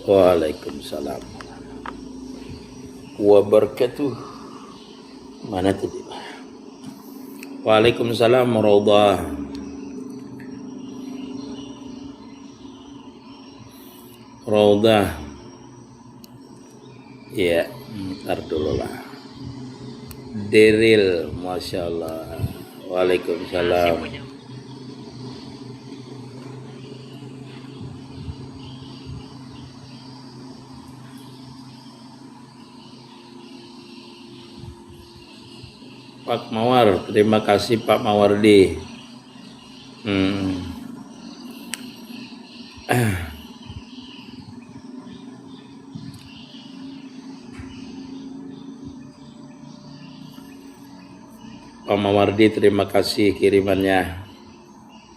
Waalaikumsalam wabarakatuh. Mana tadi? Waalaikumsalam Raudhah. Raudhah. Ya, ntar dulu lah. Deril, Masya Allah. Waalaikumsalam. Pak Mawar, terima kasih Pak Mawardi. Pak Mawardi, terima kasih kirimannya.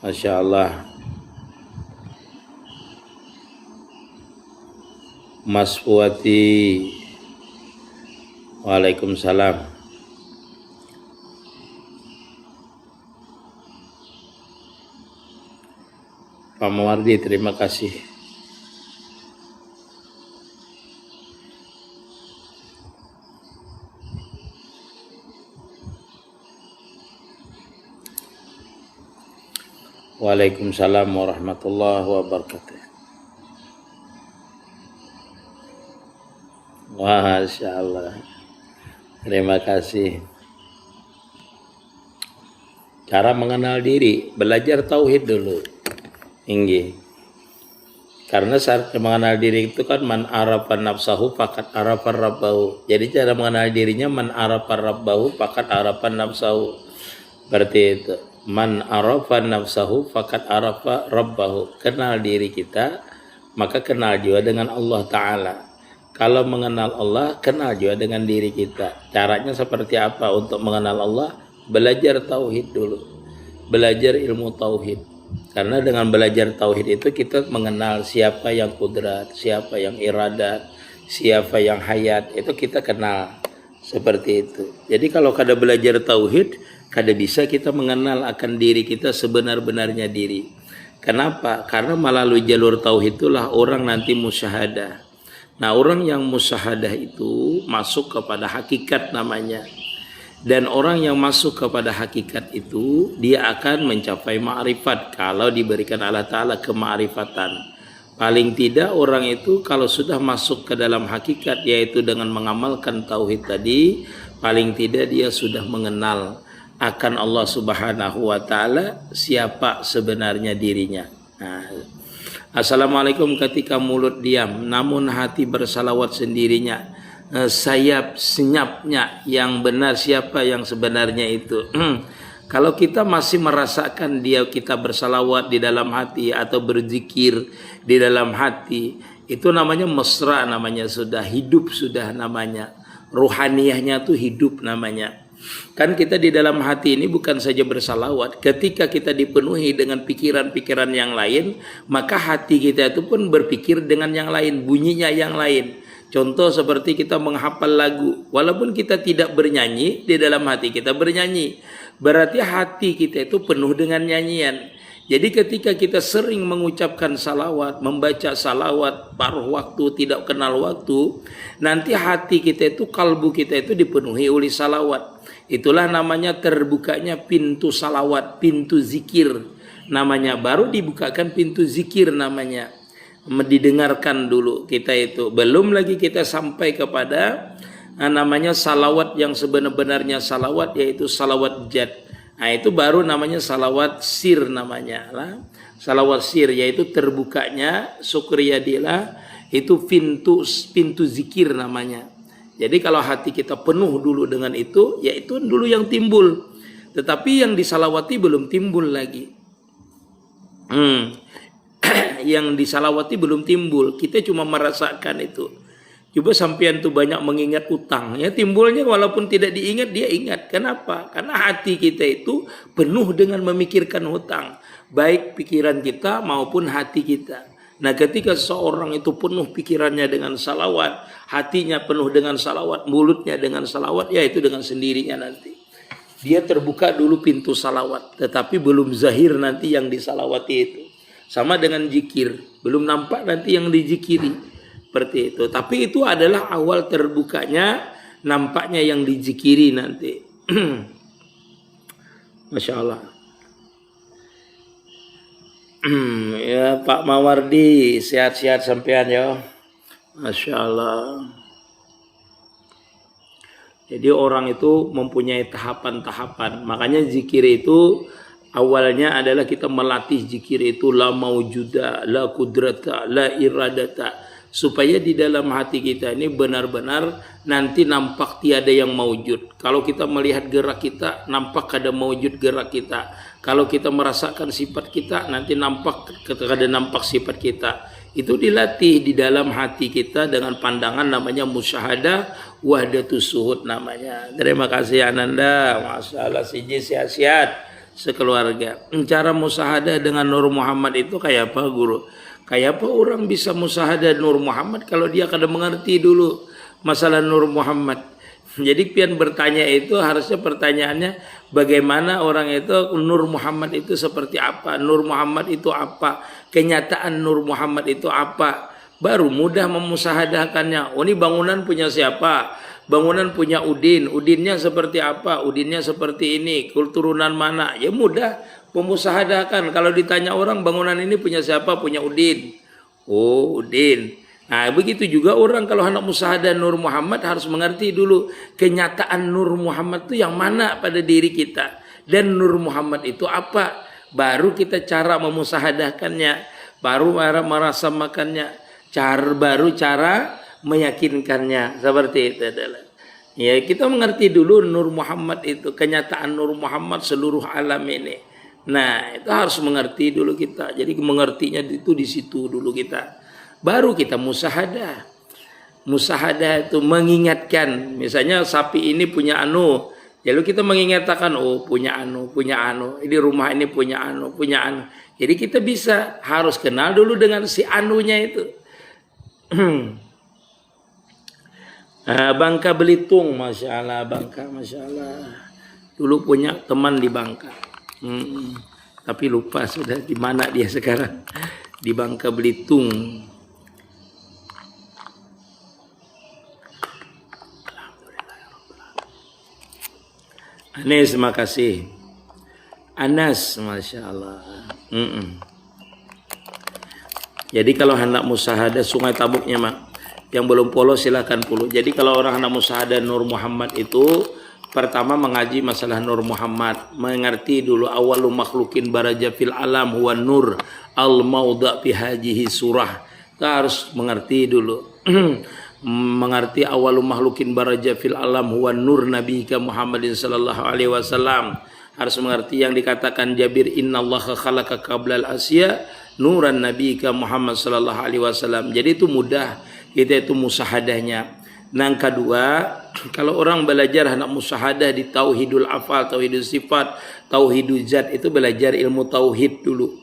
Masya Allah. Mas Fuati, waalaikumsalam. Pak Mawardi, terima kasih. Waalaikumsalam warahmatullahi wabarakatuh. Masya Allah. Terima kasih. Cara mengenal diri, belajar tauhid dulu. Inggih. Karena syarat mengenal diri itu kan man arafa nafsahu faqad arafa rabbahu. Jadi cara mengenal dirinya man arafa rabbahu faqad arafa nafsahu. Berarti itu man arafa nafsahu faqad arafa rabbahu. Kenal diri kita, maka kenal juga dengan Allah Ta'ala. Kalau mengenal Allah, kenal juga dengan diri kita. Caranya seperti apa untuk mengenal Allah? Belajar tauhid dulu. Belajar ilmu tauhid. Karena dengan belajar tauhid itu kita mengenal siapa yang kudrat, siapa yang iradat, siapa yang hayat, itu kita kenal seperti itu. Jadi kalau kada belajar tauhid, kada bisa kita mengenal akan diri kita sebenar-benarnya diri. Kenapa? Karena melalui jalur tauhid itulah orang nanti musyahadah. Nah, orang yang musyahadah itu masuk kepada hakikat namanya. Dan orang yang masuk kepada hakikat itu, dia akan mencapai ma'rifat kalau diberikan Allah Ta'ala kema'rifatan. Paling tidak orang itu kalau sudah masuk ke dalam hakikat, yaitu dengan mengamalkan tauhid tadi, paling tidak dia sudah mengenal akan Allah Subhanahu wa Ta'ala, siapa sebenarnya dirinya. Nah, Assalamualaikum ketika mulut diam, namun hati bersalawat sendirinya. Sayap senyapnya yang benar siapa yang sebenarnya itu. Kalau kita masih merasakan kita bersalawat di dalam hati atau berzikir di dalam hati, itu namanya mesra, namanya sudah hidup, sudah namanya ruhaniyahnya tuh hidup namanya. Kan kita di dalam hati ini bukan saja bersalawat, ketika kita dipenuhi dengan pikiran-pikiran yang lain, maka hati kita itu pun berpikir dengan yang lain, bunyinya yang lain. Contoh seperti kita menghafal lagu, walaupun kita tidak bernyanyi, di dalam hati kita bernyanyi. Berarti hati kita itu penuh dengan nyanyian. Jadi ketika kita sering mengucapkan salawat, membaca salawat, paruh waktu, tidak kenal waktu, nanti hati kita itu, kalbu kita itu dipenuhi oleh salawat. Itulah namanya terbukanya pintu salawat, pintu zikir namanya. Baru dibukakan pintu zikir namanya. Didengarkan dulu kita itu, belum lagi kita sampai kepada namanya salawat yang sebenar-benarnya salawat, yaitu salawat jad. Nah itu baru namanya salawat sir namanya lah. Salawat sir yaitu terbukanya syukriyadillah, itu pintu zikir namanya. Jadi kalau hati kita penuh dulu dengan itu, yaitu dulu yang timbul. Tetapi yang disalawati belum timbul lagi. Yang disalawati belum timbul, kita cuma merasakan itu. Coba sampean tuh banyak mengingat utang, ya timbulnya walaupun tidak diingat dia ingat. Kenapa? Karena hati kita itu penuh dengan memikirkan hutang, baik pikiran kita maupun hati kita. Nah ketika seorang itu penuh pikirannya dengan salawat, hatinya penuh dengan salawat, mulutnya dengan salawat, ya itu dengan sendirinya nanti dia terbuka dulu pintu salawat, tetapi belum zahir nanti yang disalawati itu. Sama dengan zikir, belum nampak nanti yang dizikiri. Seperti itu. Tapi itu adalah awal terbukanya nampaknya yang dizikiri nanti. Masya Allah. Ya Pak Mawardi, sehat-sehat sampean ya. Masya Allah. Jadi orang itu mempunyai tahapan-tahapan. Makanya zikir itu awalnya adalah kita melatih zikir itu la maujuda, la kudrata, la iradata. Supaya di dalam hati kita ini benar-benar nanti nampak tiada yang maujud. Kalau kita melihat gerak kita, nampak ada maujud gerak kita. Kalau kita merasakan sifat kita, nanti nampak ada nampak sifat kita. Itu dilatih di dalam hati kita dengan pandangan namanya musyahadah wahdatus suhud namanya. Terima kasih Ananda, masalah siji sehat-sehat sekeluarga. Cara musyahadah dengan Nur Muhammad itu kayak apa guru? Kayak apa orang bisa musyahadah Nur Muhammad kalau dia kada mengerti dulu masalah Nur Muhammad. Jadi pian bertanya itu harusnya pertanyaannya bagaimana orang itu Nur Muhammad itu seperti apa? Nur Muhammad itu apa? Kenyataan Nur Muhammad itu apa? Baru mudah memusahadahkannya. Oh ini bangunan punya siapa? Bangunan punya Udin. Udinnya seperti apa? Udinnya seperti ini. Keturunan mana? Ya mudah memusahadahkan. Kalau ditanya orang bangunan ini punya siapa? Punya Udin. Oh Udin. Nah begitu juga orang kalau hendak musyahadah Nur Muhammad harus mengerti dulu kenyataan Nur Muhammad itu yang mana pada diri kita. Dan Nur Muhammad itu apa? Baru kita cara memusahadahkannya. Baru merasa makannya. Baru cara meyakinkannya. Seperti itu adalah. Ya kita mengerti dulu Nur Muhammad itu. Kenyataan Nur Muhammad seluruh alam ini. Nah itu harus mengerti dulu kita. Jadi mengertinya itu di situ dulu kita. Baru kita musahadah. Musahadah itu mengingatkan. Misalnya sapi ini punya anu. Lalu kita mengingatkan, oh punya anu, punya anu. Ini rumah ini punya anu, punya anu. Jadi kita bisa harus kenal dulu dengan si anunya itu. Bangka Belitung, Masya Allah. Bangka, Masya Allah. Dulu punya teman di Bangka. Tapi lupa sudah di mana dia sekarang. Di Bangka Belitung. Anes, makasih. Anas, Masya Allah. Jadi kalau hendak musyahadah Sungai Tabuknya mak, yang belum polos silahkan puluh. Jadi kalau orang hendak musyahadah Nur Muhammad itu pertama mengaji masalah Nur Muhammad, mengerti dulu awalu makhlukin baraja fil alam huwa nur al maudha fi hajihi surah. Kita harus mengerti dulu. Mengerti awalu makhlukin baraja fil alam huwa nur nabiyika Muhammadin sallallahu alaihi wasallam. Harus mengerti yang dikatakan Jabir innallaha khalaqa qablal asya nuran nabiyika Muhammad sallallahu alaihi wasallam. Jadi itu mudah kita itu musahadahnya. Yang kedua, kalau orang belajar hendak musyahadah di tauhidul afal, tauhidul sifat, tauhidul zat itu belajar ilmu tauhid dulu.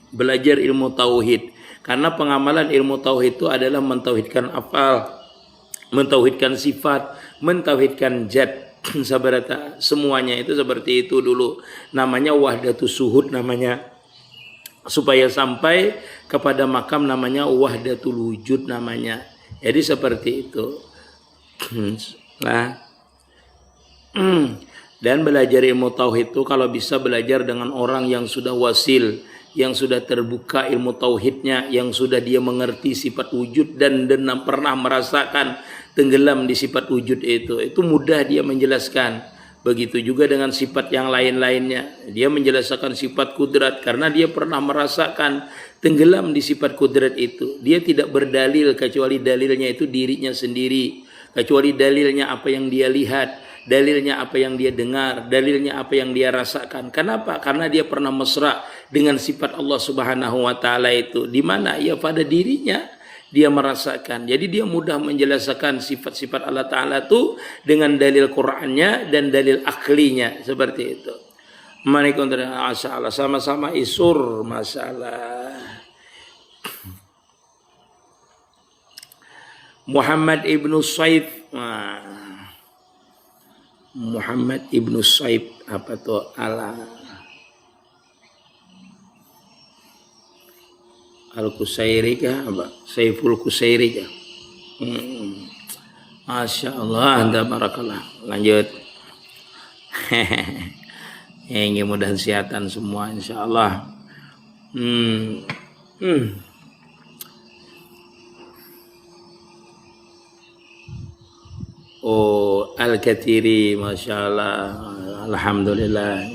Belajar ilmu tauhid. Karena pengamalan ilmu tauhid itu adalah mentauhidkan afal, mentauhidkan sifat, mentauhidkan zat. Sabarata semuanya itu seperti itu dulu. Namanya wahdatus suhud namanya. Supaya sampai kepada makam namanya wahdatul wujud namanya. Jadi seperti itu. Nah. Dan belajar ilmu tauhid itu kalau bisa belajar dengan orang yang sudah wasil, yang sudah terbuka ilmu tauhidnya, yang sudah dia mengerti sifat wujud dan pernah merasakan tenggelam di sifat wujud itu mudah dia menjelaskan. Begitu juga dengan sifat yang lain-lainnya, dia menjelaskan sifat kudrat karena dia pernah merasakan tenggelam di sifat kudrat itu. Dia tidak berdalil kecuali dalilnya itu dirinya sendiri, kecuali dalilnya apa yang dia lihat, dalilnya apa yang dia dengar, dalilnya apa yang dia rasakan. Kenapa? Karena dia pernah mesra dengan sifat Allah Subhanahu wa taala itu. Di mana? Ya pada dirinya dia merasakan. Jadi dia mudah menjelaskan sifat-sifat Allah taala itu dengan dalil Qur'annya dan dalil aklinya seperti itu. Masyaallah, sama-sama isur masalah. Muhammad ibnu Saib. Muhammad ibnu Saib apa tuh Al-Kusairi kah apa? Saiful Kusairi kah? Masya Allah, barakallah. Lanjut. Yang mudah kesehatan semua insya Allah. Oh, Al-Kathiri, Masya Allah. Alhamdulillah.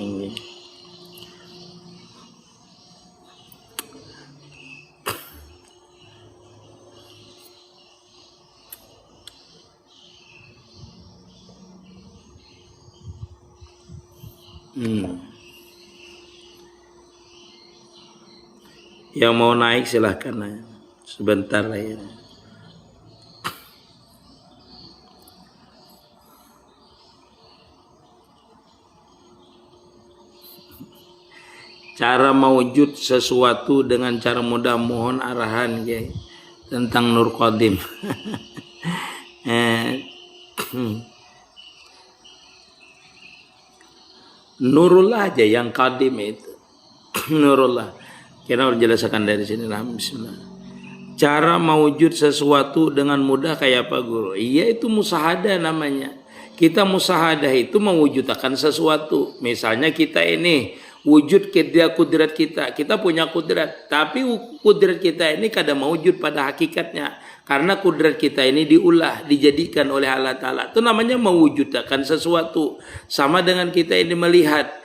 Yang mau naik silahkan aja. Sebentar ya. Cara mewujud sesuatu dengan cara mudah, mohon arahan ya, tentang Nur Qadim. Nurullah aja yang Qadim itu. Nurullah. Kita harus jelaskan dari sini. Bismillah. Cara mewujud sesuatu dengan mudah kayak apa guru? Iya, itu musahadah namanya. Kita musahadah itu mewujudkan sesuatu. Misalnya kita ini wujud kudrat kita. Kita punya kudrat, tapi kudrat kita ini kadang mewujud pada hakikatnya. Karena kudrat kita ini diulah, dijadikan oleh Allah Ta'ala. Itu namanya mewujudkan sesuatu. Sama dengan kita ini melihat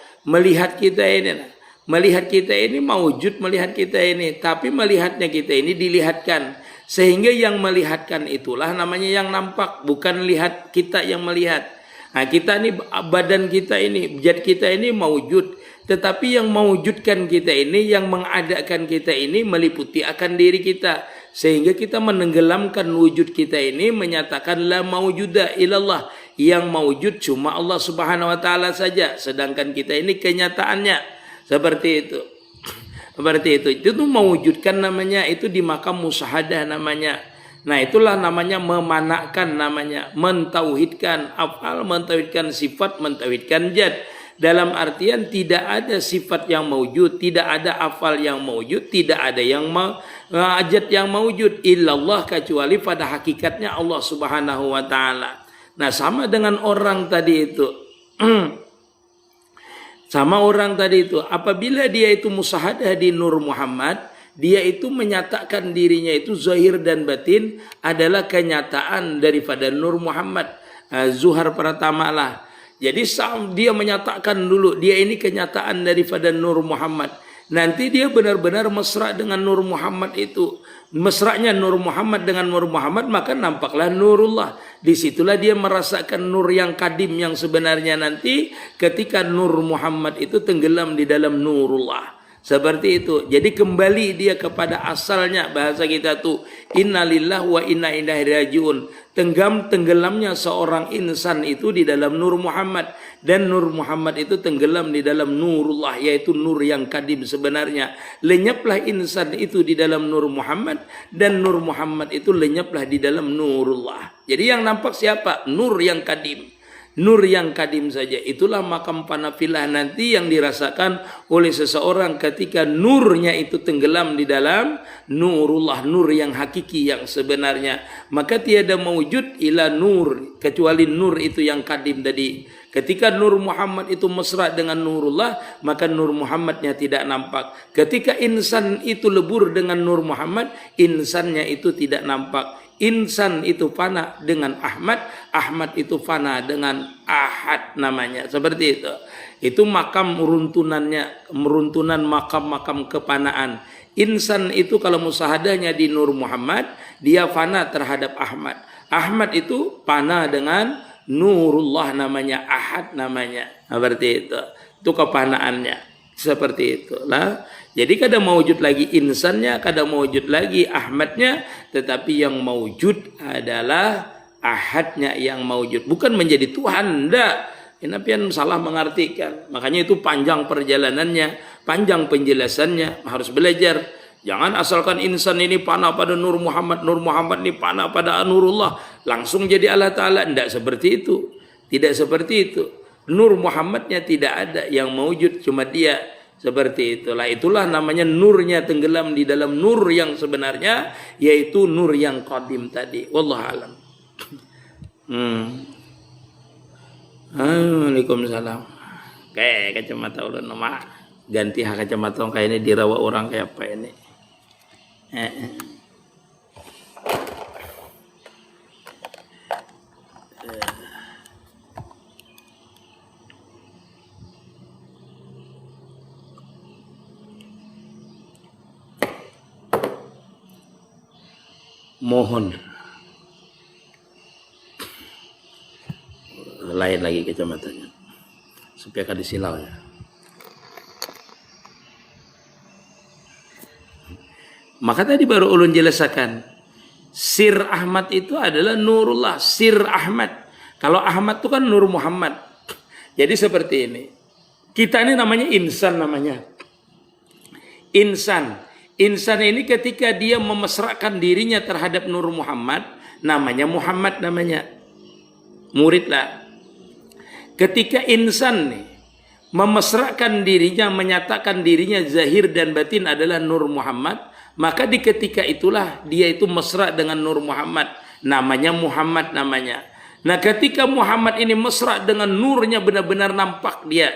kita ini. Melihat kita ini mewujud, melihat kita ini. Tapi melihatnya kita ini dilihatkan. Sehingga yang melihatkan itulah namanya yang nampak. Bukan lihat kita yang melihat. Nah, kita ini, badan kita ini, zat kita ini mewujud. Tetapi yang mewujudkan kita ini, yang mengadakan kita ini meliputi akan diri kita. Sehingga kita menenggelamkan wujud kita ini, menyatakan la mawjuda ilallah. Yang mewujud cuma Allah Subhanahu wa Ta'ala saja. Sedangkan kita ini kenyataannya seperti itu. Seperti itu. Itu tuh mewujudkan namanya, itu di makam musyahadah namanya. Nah, itulah namanya memanakkan namanya, mentauhidkan afal, mentauhidkan sifat, mentauhidkan zat. Dalam artian tidak ada sifat yang mewujud, tidak ada afal yang mewujud, tidak ada yang zat yang mewujud illallah, kecuali pada hakikatnya Allah Subhanahu wa Ta'ala. Nah, sama dengan orang tadi itu. Sama orang tadi itu, apabila dia itu musahadah di Nur Muhammad, dia itu menyatakan dirinya itu zahir dan batin adalah kenyataan daripada Nur Muhammad. Zuhar pertama lah. Jadi dia menyatakan dulu, dia ini kenyataan daripada Nur Muhammad. Nanti dia benar-benar mesra dengan Nur Muhammad itu. Mesranya Nur Muhammad dengan Nur Muhammad, maka nampaklah Nurullah. Disitulah dia merasakan Nur yang kadim yang sebenarnya nanti ketika Nur Muhammad itu tenggelam di dalam Nurullah. Seperti itu. Jadi kembali dia kepada asalnya. Bahasa kita tuh innalillah wa inna ilaihi rajiun. Tenggelamnya seorang insan itu di dalam Nur Muhammad. Dan Nur Muhammad itu tenggelam di dalam Nurullah, yaitu Nur yang kadim sebenarnya. Lenyaplah insan itu di dalam Nur Muhammad. Dan Nur Muhammad itu lenyaplah di dalam Nurullah. Jadi yang nampak siapa? Nur yang kadim. Nur yang kadim saja. Itulah makam panafilah nanti yang dirasakan oleh seseorang ketika nurnya itu tenggelam di dalam Nurullah, nur yang hakiki yang sebenarnya. Maka tiada mewujud ila nur, kecuali nur itu yang kadim tadi. Ketika Nur Muhammad itu mesra dengan Nurullah, maka Nur Muhammadnya tidak nampak. Ketika insan itu lebur dengan Nur Muhammad, insannya itu tidak nampak. Insan itu fana dengan Ahmad, Ahmad itu fana dengan Ahad namanya. Seperti itu. Itu makam meruntunan makam-makam kepanaan. Insan itu kalau musahadahnya di Nur Muhammad, dia fana terhadap Ahmad. Ahmad itu fana dengan Nurullah namanya, Ahad namanya. Seperti itu. Itu kepanaannya. Seperti itulah. Jadi kadang mewujud lagi insannya, kadang mewujud lagi Ahmadnya, tetapi yang mewujud adalah Ahadnya yang mewujud. Bukan menjadi Tuhan, enggak. Ini salah mengartikan. Makanya itu panjang perjalanannya, panjang penjelasannya, harus belajar. Jangan asalkan insan ini panah pada Nur Muhammad, Nur Muhammad ini panah pada Nurullah, langsung jadi Allah Ta'ala. Enggak seperti itu. Tidak seperti itu. Nur Muhammadnya tidak ada yang mewujud, cuma dia. Seperti itulah. Itulah namanya nurnya tenggelam di dalam nur yang sebenarnya, yaitu nur yang qadim tadi. Wallahu alam. Waalaikumsalam. Kayak kacamata ulun nama ganti kacamata kayak ini dirawat orang kayak apa ini. Mohon lain lagi kacamatanya supaya kada silau ya. Maka tadi baru ulun jelaskan Sir Ahmad itu adalah Nurullah, Sir Ahmad. Kalau Ahmad itu kan Nur Muhammad. Jadi seperti ini. Kita ini namanya insan namanya. Insan. Insan ini ketika dia memesrakan dirinya terhadap Nur Muhammad, namanya Muhammad namanya. Murid lah. Ketika insan nih memesrakan dirinya, menyatakan dirinya zahir dan batin adalah Nur Muhammad, maka di ketika itulah dia itu mesra dengan Nur Muhammad, namanya Muhammad namanya. Nah ketika Muhammad ini mesra dengan nurnya benar-benar nampak dia,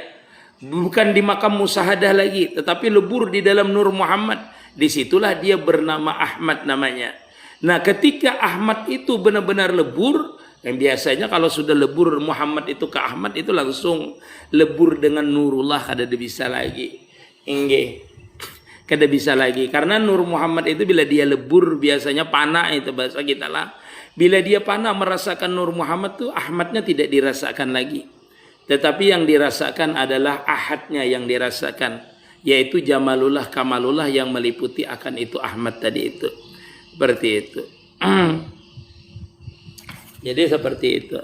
bukan di makam musyahadah lagi, tetapi lebur di dalam Nur Muhammad, disitulah dia bernama Ahmad namanya. Nah ketika Ahmad itu benar-benar lebur, yang biasanya kalau sudah lebur Muhammad itu ke Ahmad itu langsung lebur dengan Nurullah, kada bisa lagi. Inge, kada bisa lagi. Karena Nur Muhammad itu bila dia lebur biasanya panah itu bahasa kita lah. Bila dia panah merasakan Nur Muhammad tuh Ahmadnya tidak dirasakan lagi. Tetapi yang dirasakan adalah Ahadnya yang dirasakan. Yaitu Jamalullah Kamalullah yang meliputi akan itu Ahmad tadi itu. Seperti itu. Jadi seperti itu.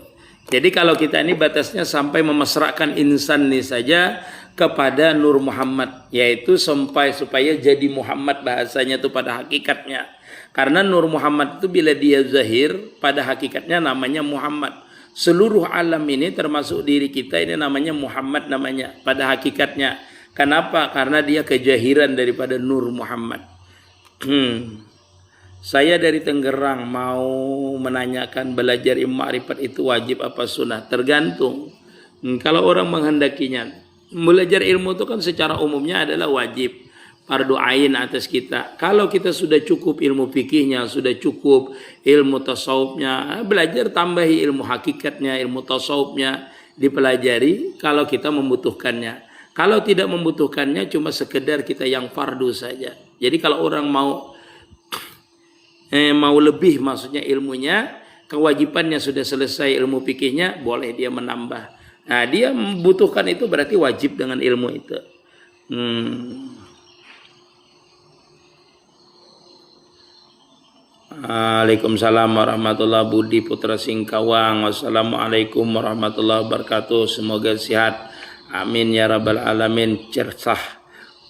Jadi kalau kita ini batasnya sampai memesrakan insan ini saja kepada Nur Muhammad, yaitu sampai supaya jadi Muhammad bahasanya itu pada hakikatnya. Karena Nur Muhammad itu bila dia zahir pada hakikatnya namanya Muhammad. Seluruh alam ini termasuk diri kita ini namanya Muhammad namanya pada hakikatnya. Kenapa? Karena dia kejahiran daripada Nur Muhammad. Saya dari Tangerang mau menanyakan belajar ilmu ma'rifat itu wajib apa sunnah? Tergantung. Kalau orang menghendakinya, belajar ilmu itu kan secara umumnya adalah wajib, fardu ain atas kita. Kalau kita sudah cukup ilmu fikihnya, sudah cukup ilmu tasawufnya, belajar tambahi ilmu hakikatnya, ilmu tasawufnya dipelajari kalau kita membutuhkannya. Kalau tidak membutuhkannya cuma sekedar kita yang fardu saja. Jadi kalau orang mau lebih maksudnya ilmunya, kewajibannya sudah selesai ilmu fikihnya, boleh dia menambah. Nah, dia membutuhkan itu berarti wajib dengan ilmu itu. Waalaikumsalam warahmatullahi Budi Putra Singkawang. Wassalamualaikum warahmatullahi wabarakatuh. Semoga sehat. Amin ya rabbal alamin. Cercah.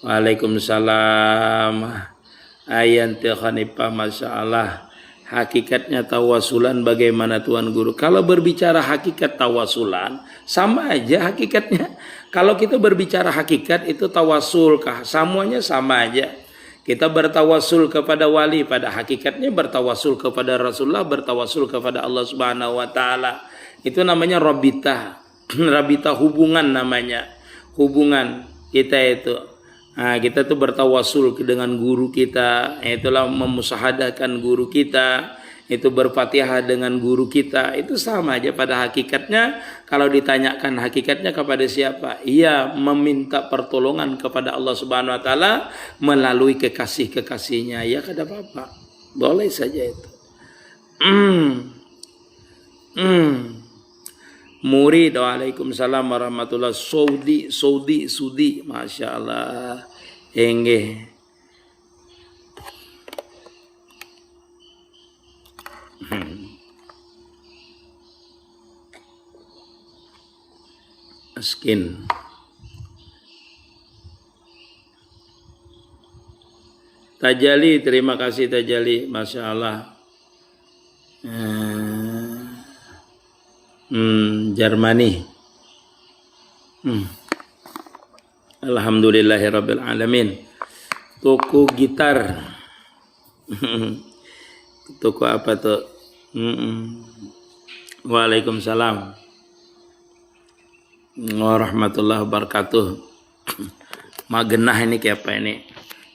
Waalaikumsalam. Ayan Hanifah, Masya Allah. Hakikatnya tawasulan bagaimana Tuan Guru? Kalau berbicara hakikat tawasulan, sama aja hakikatnya. Kalau kita berbicara hakikat itu tawasul kah? Semuanya sama aja. Kita bertawasul kepada wali, pada hakikatnya bertawasul kepada Rasulullah, bertawasul kepada Allah Subhanahu wa taala. Itu namanya rabitah. Rabitah hubungan namanya. Hubungan kita itu. Nah, kita tuh bertawasul dengan guru kita, itulah memusahadakan guru kita, itu berfatihah dengan guru kita, itu sama aja pada hakikatnya. Kalau ditanyakan hakikatnya kepada siapa? Ia meminta pertolongan kepada Allah Subhanahu wa taala melalui kekasih-kekasihnya. Ya kada apa-apa. Boleh saja itu. Murid, waalaikumsalam warahmatullahi Sudi, Masya Allah. Enggih. Skin. Tajali, terima kasih Tajali, Masya Allah. Jermani. Alhamdulillahirabbil alamin. Toko gitar. Toko apa tuh? Waalaikumsalam warahmatullahi wabarakatuh. Magenah ini kayak apa ini?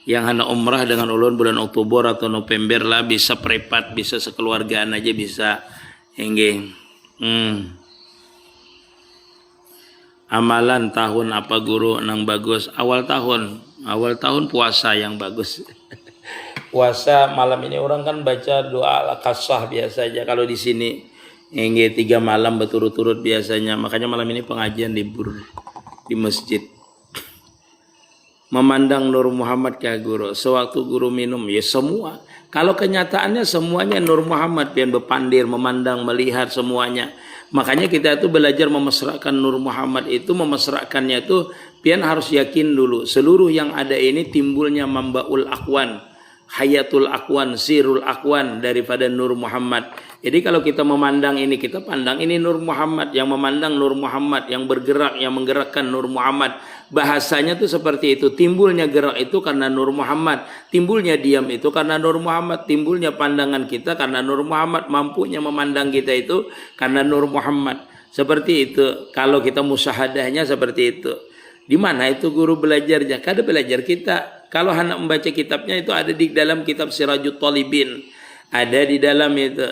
Yang hendak umrah dengan ulun bulan Oktober atau November lah, bisa prepat, bisa sekeluargaan aja bisa. Engging. Amalan tahun apa guru nang bagus? Awal tahun puasa yang bagus. Puasa malam ini orang kan baca doa al-qasah biasa aja. Kalau di sini enggak 3 malam berturut-turut biasanya. Makanya malam ini pengajian libur di masjid. Memandang Nur Muhammad kayak guru. Sewaktu guru minum ya semua. Kalau kenyataannya semuanya Nur Muhammad pian bepandir, memandang, melihat semuanya. Makanya kita itu belajar memesrakan Nur Muhammad itu, memesrakannya itu pian harus yakin dulu. Seluruh yang ada ini timbulnya mambaul akwan, hayatul akwan, sirul akwan daripada Nur Muhammad. Jadi kalau kita memandang ini, kita pandang ini Nur Muhammad, yang memandang Nur Muhammad, yang bergerak, yang menggerakkan Nur Muhammad. Bahasanya tuh seperti itu, timbulnya gerak itu karena Nur Muhammad, timbulnya diam itu karena Nur Muhammad, timbulnya pandangan kita karena Nur Muhammad, mampunya memandang kita itu karena Nur Muhammad. Seperti itu, kalau kita musyahadahnya seperti itu. Di mana itu guru belajarnya? Kada belajar kita. Kalau hendak membaca kitabnya itu ada di dalam kitab Sirajut Talibin. Ada di dalam itu,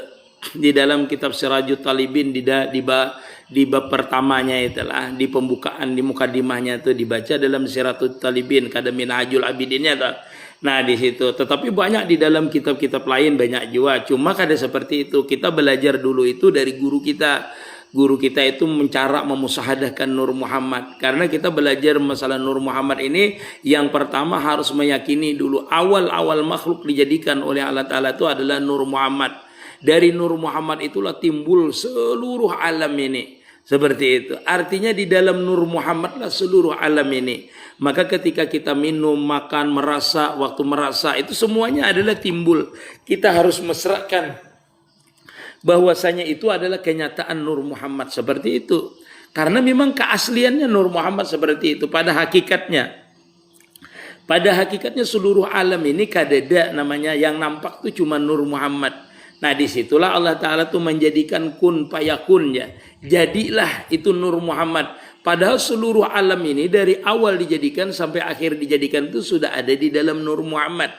di dalam kitab Sirajut Talibin di bab pertamanya itulah, di pembukaan, di mukadimahnya itu dibaca dalam Sirajut Talibin, kada Minhajul Abidinnya tuh. Nah di situ. Tetapi banyak di dalam kitab-kitab lain banyak juga. Cuma kada seperti itu. Kita belajar dulu itu dari guru kita. Guru kita itu mencara memusahadahkan Nur Muhammad. Karena kita belajar masalah Nur Muhammad ini, yang pertama harus meyakini dulu awal-awal makhluk dijadikan oleh Allah Ta'ala itu adalah Nur Muhammad. Dari Nur Muhammad itulah timbul seluruh alam ini. Seperti itu. Artinya di dalam Nur Muhammad lah seluruh alam ini. Maka ketika kita minum, makan, merasa, waktu merasa, itu semuanya adalah timbul. Kita harus mesrakan bahwasanya itu adalah kenyataan Nur Muhammad seperti itu. Karena memang keasliannya Nur Muhammad seperti itu pada hakikatnya. Pada hakikatnya seluruh alam ini kadada namanya, yang nampak itu cuma Nur Muhammad. Nah disitulah Allah Ta'ala tuh menjadikan kun payakunnya. Jadilah itu Nur Muhammad. Padahal seluruh alam ini dari awal dijadikan sampai akhir dijadikan itu sudah ada di dalam Nur Muhammad.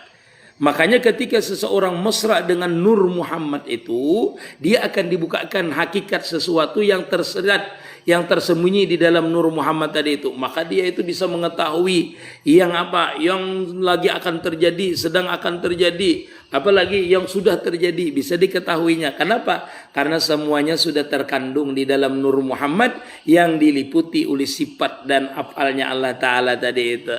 Makanya ketika seseorang mesra dengan Nur Muhammad itu, dia akan dibukakan hakikat sesuatu yang terserat, yang tersembunyi di dalam Nur Muhammad tadi itu. Maka dia itu bisa mengetahui yang apa, yang lagi akan terjadi, sedang akan terjadi, apalagi yang sudah terjadi, bisa diketahuinya. Kenapa? Karena semuanya sudah terkandung di dalam Nur Muhammad yang diliputi oleh sifat dan afalnya Allah Ta'ala tadi itu.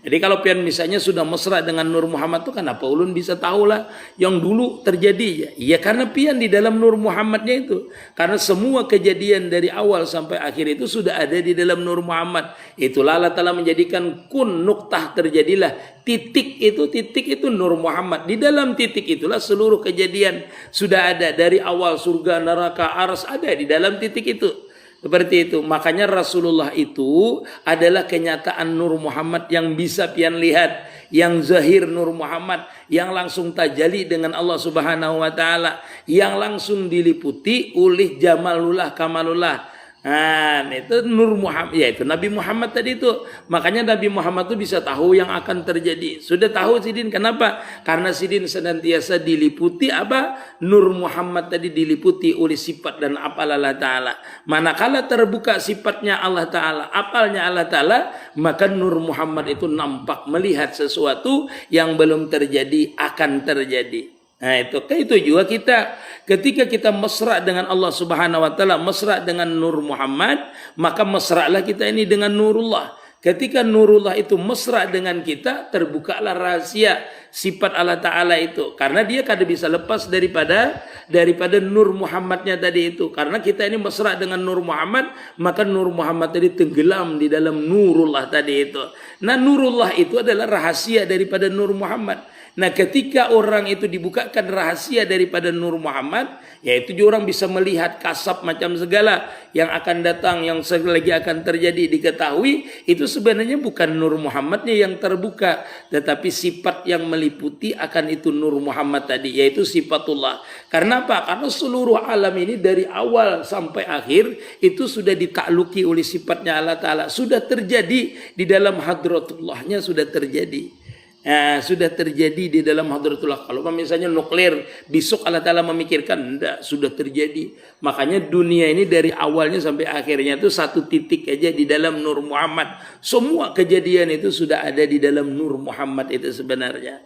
Jadi kalau pian misalnya sudah mesra dengan Nur Muhammad itu, kenapa ulun bisa tahulah yang dulu terjadi? Ya karena pian di dalam Nur Muhammadnya itu. Karena semua kejadian dari awal sampai akhir itu sudah ada di dalam Nur Muhammad. Itulah Allah Ta'ala menjadikan kun nuktah, terjadilah. Titik itu Nur Muhammad. Di dalam titik itulah seluruh kejadian sudah ada. Dari awal surga, neraka, aras ada di dalam titik itu. Seperti itu. Makanya Rasulullah itu adalah kenyataan Nur Muhammad yang bisa pian lihat, yang zahir Nur Muhammad, yang langsung tajali dengan Allah Subhanahu wa Ta'ala, yang langsung diliputi oleh jamalullah kamalullah. Nah, itu Nur Muhammad, ya itu Nabi Muhammad tadi itu. Makanya Nabi Muhammad itu bisa tahu yang akan terjadi. Sudah tahu Sidin, kenapa? Karena Sidin senantiasa diliputi apa? Nur Muhammad tadi diliputi oleh sifat dan apal Allah Ta'ala. Manakala terbuka sifatnya Allah Ta'ala, apalnya Allah Ta'ala, maka Nur Muhammad itu nampak, melihat sesuatu yang belum terjadi akan terjadi. Nah itu juga kita ketika kita mesra dengan Allah Subhanahu wa Ta'ala, mesra dengan Nur Muhammad, maka mesralah kita ini dengan Nurullah. Ketika Nurullah itu mesra dengan kita, terbukalah rahasia sifat Allah Ta'ala itu. Karena dia kada bisa lepas daripada Nur Muhammadnya tadi itu. Karena kita ini mesra dengan Nur Muhammad, maka Nur Muhammad tadi tenggelam di dalam Nurullah tadi itu. Nah, Nurullah itu adalah rahasia daripada Nur Muhammad. Nah, ketika orang itu dibukakan rahasia daripada Nur Muhammad, yaitu orang bisa melihat kasab macam segala yang akan datang, yang lagi akan terjadi diketahui, itu sebenarnya bukan Nur Muhammadnya yang terbuka, tetapi sifat yang meliputi akan itu Nur Muhammad tadi, yaitu sifatullah. Karena apa? Karena seluruh alam ini dari awal sampai akhir itu sudah ditakluki oleh sifatnya Allah Ta'ala, sudah terjadi di dalam hadratullahnya, sudah terjadi. Sudah terjadi di dalam hadratullah. Kalau misalnya nuklir, besok Allah Ta'ala memikirkan, enggak, sudah terjadi. Makanya dunia ini dari awalnya sampai akhirnya itu satu titik aja di dalam Nur Muhammad. Semua kejadian itu sudah ada di dalam Nur Muhammad itu sebenarnya.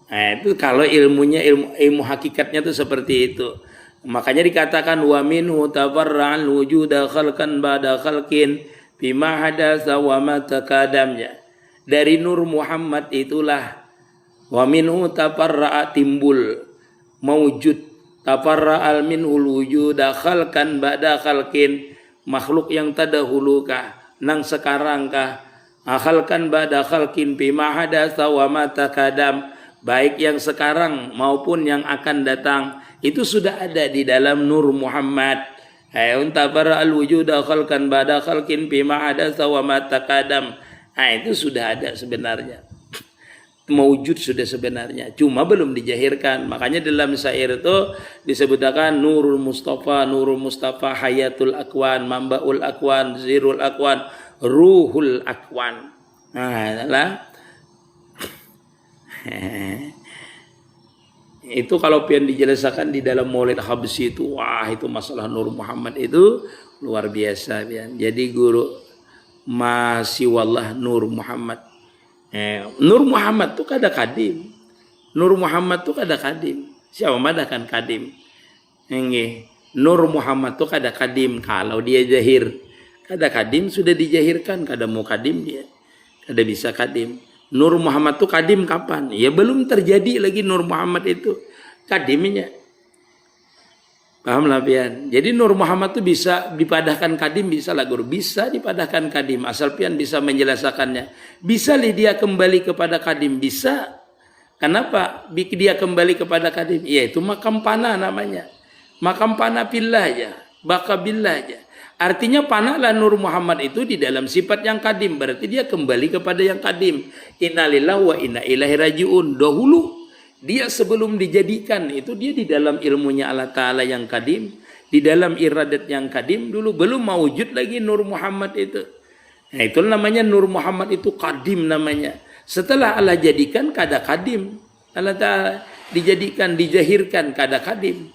Nah, itu kalau ilmunya, ilmu hakikatnya itu seperti itu. Makanya dikatakan wa minhu tafarra'al wujuda khalqan ba'da khalqin bima hadatsa wa ma takadamnya. Dari Nur Muhammad itulah wa minhu tafarra'a timbul mawujud tafarra'al minhul wujuda khalqan ba'da khalqin, makhluk yang tadahulukah nang sekarangkah khalqan ba'da khalqin bima hadatsa wa ma takadam, baik yang sekarang maupun yang akan datang itu sudah ada di dalam Nur Muhammad. Tafarra'al wujuda khalqan ba'da khalqin bima hadatsa wa ma takadam. Nah, itu sudah ada sebenarnya. Mewujud sudah sebenarnya. Cuma belum dijahirkan. Makanya dalam syair itu disebutkan Nurul Mustafa, Hayatul Akwan, Mambaul Akwan, Zirul Akwan, Ruhul Akwan. Nah, adalah itu kalau pian dijelaskan di dalam Maulid Habsyi itu, wah, itu masalah Nur Muhammad itu luar biasa pian. Jadi guru masih wallah Nur Muhammad. Nur Muhammad tu kada kadim. Nur Muhammad tu kada kadim. Siapa madakan kadim? Nggih. Nur Muhammad tu kada kadim kalau dia jahir. Kada kadim sudah dijahirkan, kada mau kadim dia. Kada bisa kadim. Nur Muhammad tu kadim kapan? Ya belum terjadi lagi Nur Muhammad itu kadimnya. Paham lah pian. Jadi Nur Muhammad itu bisa dipadahkan kadim, bisa lah guru. Bisa dipadahkan kadim, asal pian bisa menjelaskannya. Bisa li dia kembali kepada kadim? Bisa. Kenapa dia kembali kepada kadim? Ya itu makam panah namanya. Makam panah billah aja, baka billah aja. Artinya panahlah Nur Muhammad itu di dalam sifat yang kadim. Berarti dia kembali kepada yang kadim. Innalillahi wa inna ilaihi rajiun. Dahulu dia sebelum dijadikan itu dia di dalam ilmunya Allah Ta'ala yang kadim, di dalam iradat yang kadim dulu, belum mewujud lagi Nur Muhammad itu. Nah, itu namanya Nur Muhammad itu kadim namanya. Setelah Allah jadikan kada kadim, Allah Ta'ala dijadikan, dijahirkan kada kadim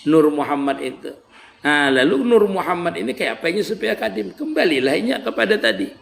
Nur Muhammad itu. Nah, lalu Nur Muhammad ini kayak apa supaya kadim? Kembalilahnya kepada tadi.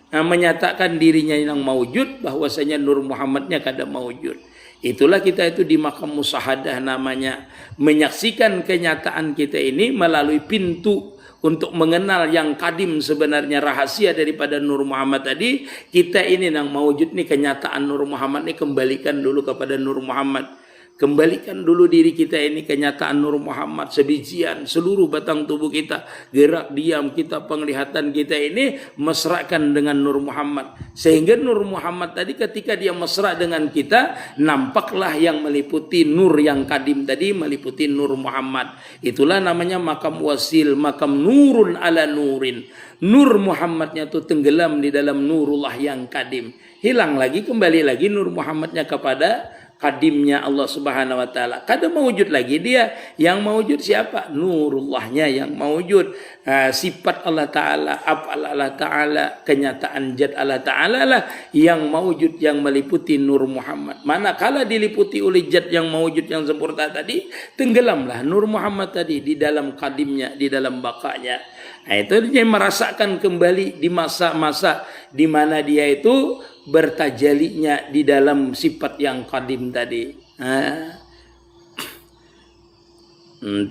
Nah, menyatakan dirinya yang mewujud, bahwasanya Nur Muhammadnya kada mewujud. Itulah kita itu di makam musyahadah namanya, menyaksikan kenyataan kita ini melalui pintu untuk mengenal yang kadim sebenarnya rahasia daripada Nur Muhammad tadi. Kita ini yang mewujud nih kenyataan Nur Muhammad ini, kembalikan dulu kepada Nur Muhammad. Kembalikan dulu diri kita ini kenyataan Nur Muhammad sebijian, seluruh batang tubuh kita, gerak diam kita, penglihatan kita ini mesrakan dengan Nur Muhammad. Sehingga Nur Muhammad tadi ketika dia mesra dengan kita, nampaklah yang meliputi nur yang kadim tadi, meliputi Nur Muhammad. Itulah namanya makam wasil, makam nurun ala nurin. Nur Muhammadnya itu tenggelam di dalam nurullah yang kadim. Hilang lagi, kembali lagi Nur Muhammadnya kepada kadimnya Allah Subhanahu wa taala. Kada mewujud lagi dia. Yang mewujud siapa? Nurullahnya yang mewujud. Sifat Allah taala, af'al Allah taala, kenyataan zat Allah taala lah yang mewujud, yang meliputi Nur Muhammad. Manakala diliputi oleh zat yang mewujud yang sempurna tadi, tenggelamlah Nur Muhammad tadi di dalam kadimnya, di dalam bakanya. Nah, itu dia merasakan kembali di masa-masa di mana dia itu bertajalinya di dalam sifat yang kadim tadi.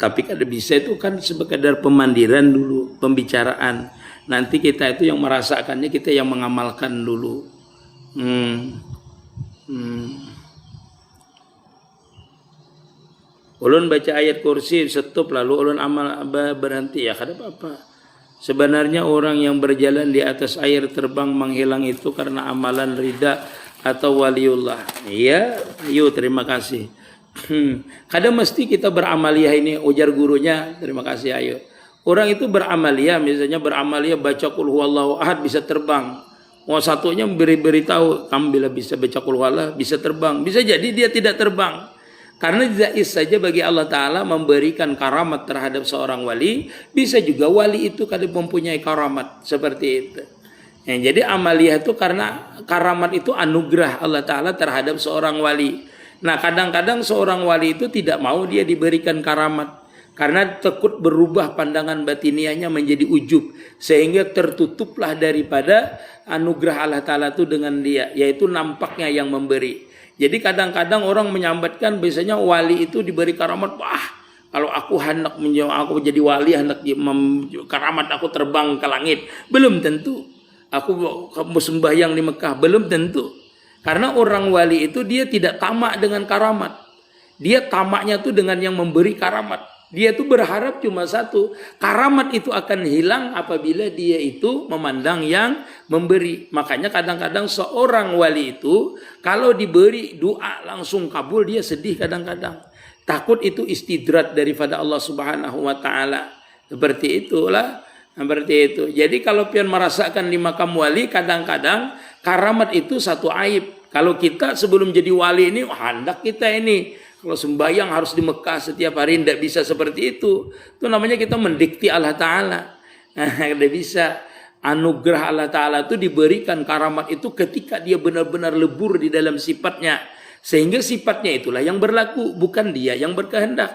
Tapi kada bisa itu kan sekedar pemandiran dulu, pembicaraan. Nanti kita itu yang merasakannya, kita yang mengamalkan dulu. Ulun baca ayat kursi stop lalu ulun amal berhenti ya kada apa-apa. Sebenarnya orang yang berjalan di atas air terbang menghilang itu karena amalan rida atau waliullah. Iya, yuk terima kasih. Kadang mesti kita beramaliyah ini, ujar gurunya, terima kasih ayo. Orang itu beramaliyah, misalnya beramaliyah baca qul huwallahu ahad bisa terbang. Oh satunya beritahu kamu bila bisa baca qul huwallah bisa terbang. Bisa jadi dia tidak terbang. Karena jaiz saja bagi Allah Ta'ala memberikan karamat terhadap seorang wali. Bisa juga wali itu kadang mempunyai karamat seperti itu. Ya, jadi amaliyah itu karena karamat itu anugerah Allah Ta'ala terhadap seorang wali. Nah kadang-kadang seorang wali itu tidak mau dia diberikan karamat. Karena takut berubah pandangan batiniahnya menjadi ujub. Sehingga tertutuplah daripada anugerah Allah Ta'ala itu dengan dia. Yaitu nampaknya yang memberi. Jadi kadang-kadang orang menyambatkan biasanya wali itu diberi karamat. Wah kalau aku hendak aku jadi wali hendak karamat aku terbang ke langit. Belum tentu. Aku sembahyang di Mekah. Belum tentu. Karena orang wali itu dia tidak tamak dengan karamat. Dia tamaknya tuh dengan yang memberi karamat. Dia tuh berharap cuma satu, karamat itu akan hilang apabila dia itu memandang yang memberi. Makanya kadang-kadang seorang wali itu kalau diberi doa langsung kabul, dia sedih kadang-kadang. Takut itu istidrat daripada Allah Subhanahu wa taala. Seperti itulah, seperti itu. Jadi kalau pian merasakan di makam wali, kadang-kadang karamat itu satu aib. Kalau kita sebelum jadi wali ini, hendak kita ini kalau sembahyang harus di Mekah setiap hari, tidak bisa seperti itu. Itu namanya kita mendikti Allah Ta'ala. Tidak bisa. Anugerah Allah Ta'ala itu diberikan karamat itu ketika dia benar-benar lebur di dalam sifatnya. Sehingga sifatnya itulah yang berlaku, bukan dia yang berkehendak.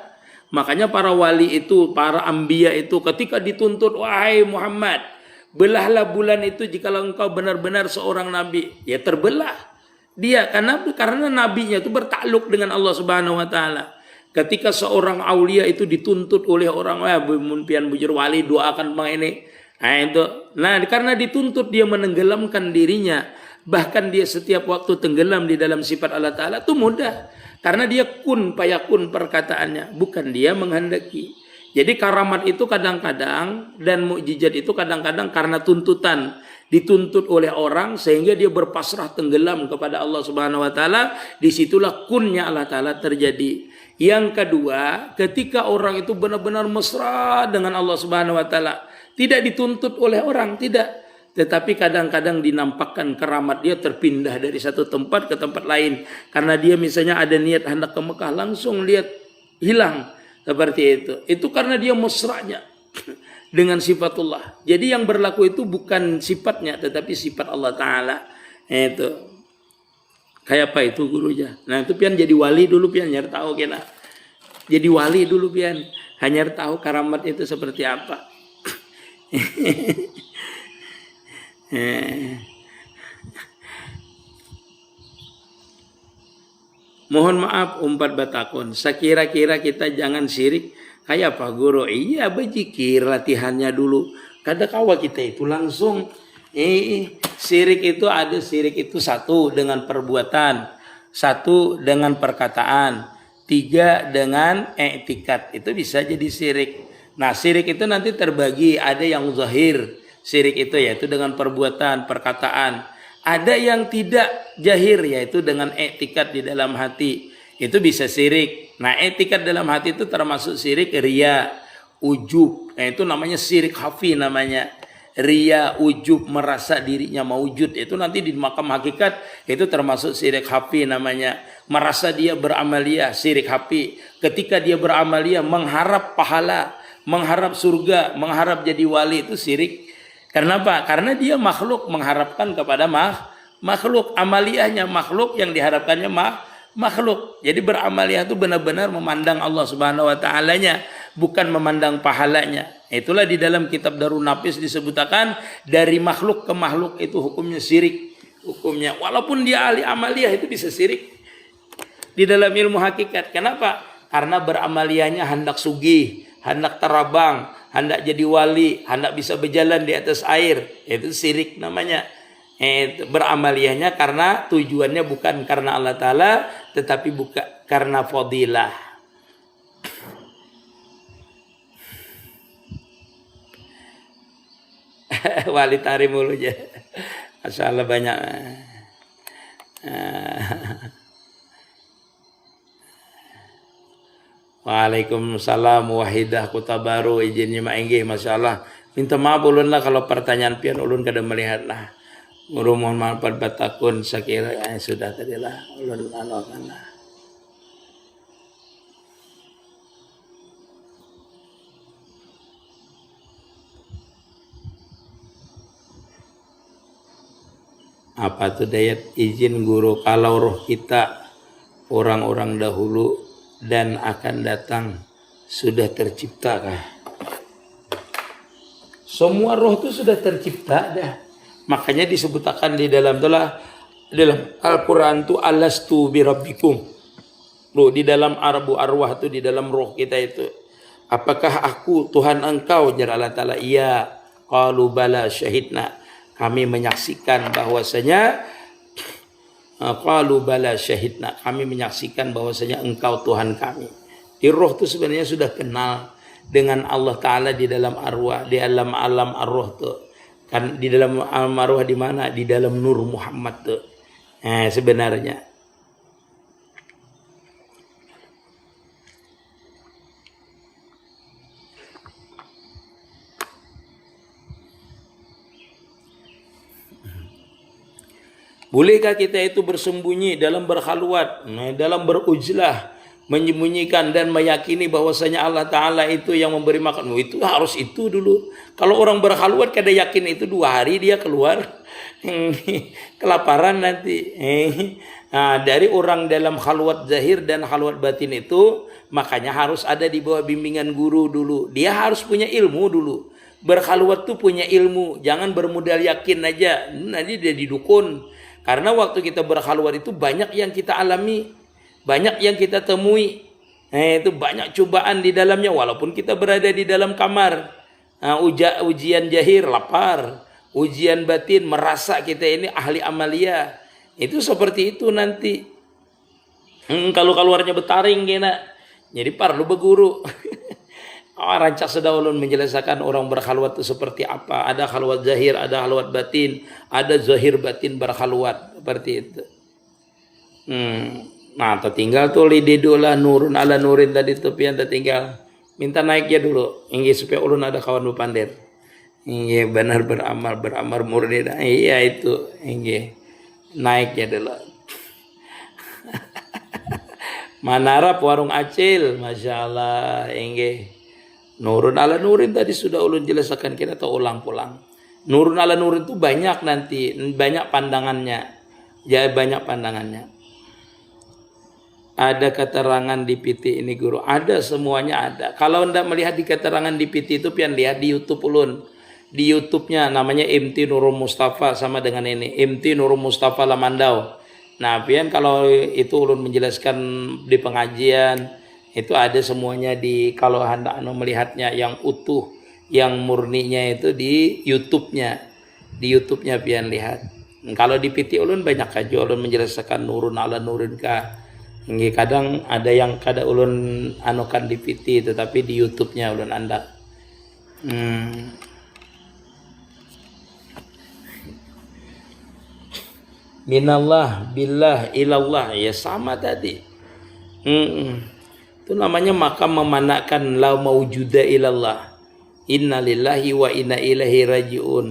Makanya para wali itu, para anbiya itu ketika dituntut, wahai Muhammad, belahlah bulan itu jikalau engkau benar-benar seorang nabi. Ya terbelah. Dia karena nabinya itu bertakluk dengan Allah Subhanahu wa taala. Ketika seorang aulia itu dituntut oleh orang pian bujur wali doakan bang ini. Nah itu. Nah, karena dituntut dia menenggelamkan dirinya, bahkan dia setiap waktu tenggelam di dalam sifat Allah Taala itu mudah. Karena dia kun payakun perkataannya, bukan dia menghendaki. Jadi karamat itu kadang-kadang dan mukjizat itu kadang-kadang karena tuntutan. Dituntut oleh orang sehingga dia berpasrah tenggelam kepada Allah Subhanahu wa taala, disitulah kunnya Allah Taala terjadi. Yang kedua, ketika orang itu benar-benar mesra dengan Allah Subhanahu wa taala, tidak dituntut oleh orang, tidak, tetapi kadang-kadang dinampakkan keramat dia terpindah dari satu tempat ke tempat lain. Karena dia misalnya ada niat hendak ke Mekah, langsung lihat hilang seperti itu. Itu karena dia mesranya dengan sifatullah. Jadi yang berlaku itu bukan sifatnya tetapi sifat Allah Ta'ala. Itu kayak apa itu gurunya. Nah itu pian jadi wali dulu pian nyari tahu kena. Jadi wali dulu pian hanya tahu karamat itu seperti apa. Mohon maaf umpat batakun. Sekira-kira kita jangan syirik. Kayak apa guru? Iya berzikir latihannya dulu. Kadang kawa kita itu langsung syirik itu ada syirik itu satu dengan perbuatan, satu dengan perkataan, tiga dengan i'tikad. Itu bisa jadi syirik. Nah syirik itu nanti terbagi, ada yang zahir syirik itu yaitu dengan perbuatan, perkataan. Ada yang tidak jahir yaitu dengan i'tikad di dalam hati. Itu bisa syirik. Nah i'tikad dalam hati itu termasuk syirik riya, ujub. Nah itu namanya syirik khafi namanya. Riya, ujub, merasa dirinya maujud. Itu nanti di makam hakikat itu termasuk syirik khafi namanya. Merasa dia beramaliyah, syirik khafi. Ketika dia beramaliyah mengharap pahala, mengharap surga, mengharap jadi wali itu syirik. Kenapa? Karena dia makhluk mengharapkan kepada makhluk. Amaliyahnya makhluk, yang diharapkannya makhluk. Jadi beramaliyah itu benar-benar memandang Allah Subhanahu wa ta'alanya, bukan memandang pahalanya. Itulah di dalam kitab Darun Nafis disebutkan dari makhluk ke makhluk itu hukumnya syirik. Hukumnya walaupun dia ahli amaliyah itu bisa syirik di dalam ilmu hakikat. Kenapa? Karena beramaliyahnya hendak sugih, hendak terabang, hendak jadi wali, hendak bisa berjalan di atas air. Itu syirik namanya. Beramaliyahnya karena tujuannya bukan karena Allah Ta'ala, tetapi bukan karena fadilah. Wali tari mulu aja. Masalah banyak. Waalaikumsalam wahidah kota baru izinnya mak inggih masalah. Minta maaf ulun lah kalau pertanyaan pian ulun kada melihat lah. Nguru mohon maaf batakun sakira sudah tadi lah ulun alokan lah. Apa tuh dayat izin guru kalau roh kita orang-orang dahulu dan akan datang sudah terciptakah? Semua roh itu sudah tercipta dah. Makanya disebutkan di dalam Al-Quran itu alastu birabbikum. Loh, di dalam arwah itu, di dalam roh kita itu. Apakah aku Tuhan engkau? Jar Allah Ta'ala, iya. Qalu bala syahidna. Kami menyaksikan bahwasanya qalu bala syahidna. Kami menyaksikan bahwasanya engkau Tuhan kami. Di roh itu sebenarnya sudah kenal dengan Allah Ta'ala di dalam arwah, di dalam alam arwah tuh. Kan di dalam alam arwah di mana? Di dalam Nur Muhammad tuh. Sebenarnya. Bolehkah kita itu bersembunyi dalam berkhalwat, dalam berujlah, menyembunyikan dan meyakini bahwasanya Allah Ta'ala itu yang memberi makan? Itu harus itu dulu. Kalau orang berkhalwat kada yakin itu 2 hari dia keluar kelaparan nanti. Nah, dari orang dalam khalwat zahir dan khalwat batin itu makanya harus ada di bawah bimbingan guru dulu. Dia harus punya ilmu dulu. Berkhalwat tuh punya ilmu, jangan bermodal yakin aja. Nanti dia didukun. Karena waktu kita berkhalwat itu banyak yang kita alami, banyak yang kita temui. Itu banyak cobaan di dalamnya walaupun kita berada di dalam kamar. Ujian zahir lapar, ujian batin merasa kita ini ahli amalia. Itu seperti itu nanti. Kalau keluarnya betaring kena. Jadi perlu berguru. Rancak sedahulun menjelaskan orang berkhalwat itu seperti apa. Ada khalwat zahir, ada khalwat batin, ada zahir batin berkhalwat seperti itu. Nah, tertinggal tuh lididulah nurun ala nurin tadi tuh pian tertinggal. Minta naiknya dulu, ingin supaya ulun ada kawan bupandir. Ingin benar beramal murni. Iya itu, ingin naiknya dulu. Manarap warung acil, masya Allah, ingin. Nurun ala nurin tadi sudah ulun jelaskan, kita tahu ulang pulang. Nurun ala nurin itu banyak nanti, banyak pandangannya. Ya banyak pandangannya. Ada keterangan di PT ini guru, ada semuanya ada. Kalau anda melihat di keterangan di PT itu pian lihat di YouTube ulun. Di YouTube-nya namanya MT Nurul Mustafa sama dengan ini, MT Nurul Mustafa Lamandau. Nah, pian kalau itu ulun menjelaskan di pengajian itu ada semuanya di, kalau hendak melihatnya yang utuh, yang murninya itu di YouTube-nya. Di YouTube-nya pian lihat. Kalau di PT ulun banyak aja ulun menjelaskan nurun ala nurin ka. Kadang ada yang kada ulun anukan di PT tetapi di YouTube-nya ulun anda. Minallah billah ilallah ya sama tadi. Itu namanya makam memanakan la maujuda ilallah. Innalillahi wa inna ilaihi rajiun.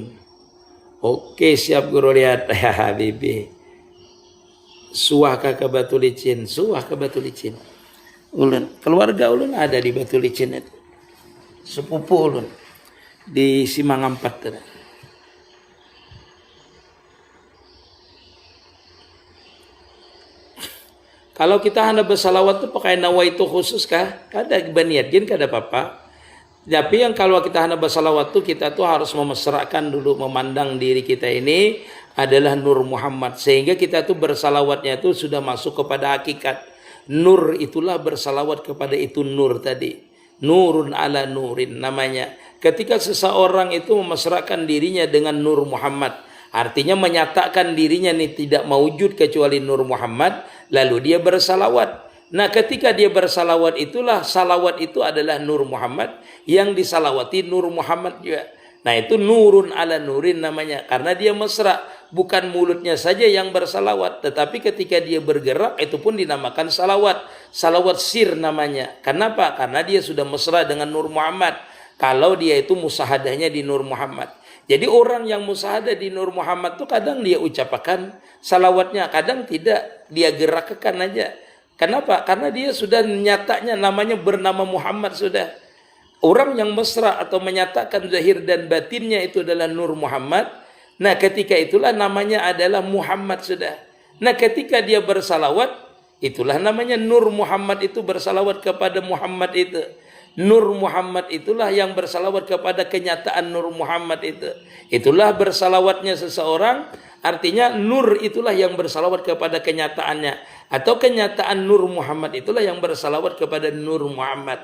Oke, siap guru lihat. Ya habibi. Suah ke Batu Licin, suah ke Batu Licin. Ulun, keluarga ulun ada di Batu Licin itu. Sepupu ulun di Simangampat tadi. Kalau kita hendak bersalawat tu pakai nawaitu khusus kah? Kada baniat jin kada apa-apa. Tapi yang kalau kita hendak bersalawat tu kita tu harus memesrakan dulu, memandang diri kita ini adalah Nur Muhammad, sehingga kita tu bersalawatnya tu sudah masuk kepada hakikat. Nur itulah bersalawat kepada itu nur tadi. Nurun ala nurin namanya. Ketika seseorang itu memesrakan dirinya dengan Nur Muhammad, artinya menyatakan dirinya ini tidak mewujud kecuali Nur Muhammad, lalu dia bersalawat. Nah, ketika dia bersalawat itulah, salawat itu adalah Nur Muhammad, yang disalawati Nur Muhammad juga. Nah itu nurun ala nurin namanya, karena dia mesra. Bukan mulutnya saja yang bersalawat, tetapi ketika dia bergerak itu pun dinamakan salawat. Salawat sir namanya. Kenapa? Karena dia sudah mesra dengan Nur Muhammad. Kalau dia itu musahadahnya di Nur Muhammad. Jadi orang yang musahadah di Nur Muhammad itu kadang dia ucapkan salawatnya, kadang tidak, dia gerakkan aja. Kenapa? Karena dia sudah nyatanya namanya bernama Muhammad sudah. Orang yang mesra atau menyatakan zahir dan batinnya itu adalah Nur Muhammad. Nah ketika itulah namanya adalah Muhammad sudah. Nah ketika dia bersalawat, itulah namanya Nur Muhammad itu bersalawat kepada Muhammad itu. Nur Muhammad itulah yang bersalawat kepada kenyataan Nur Muhammad itu. Itulah bersalawatnya seseorang, artinya Nur itulah yang bersalawat kepada kenyataannya. Atau kenyataan Nur Muhammad itulah yang bersalawat kepada Nur Muhammad.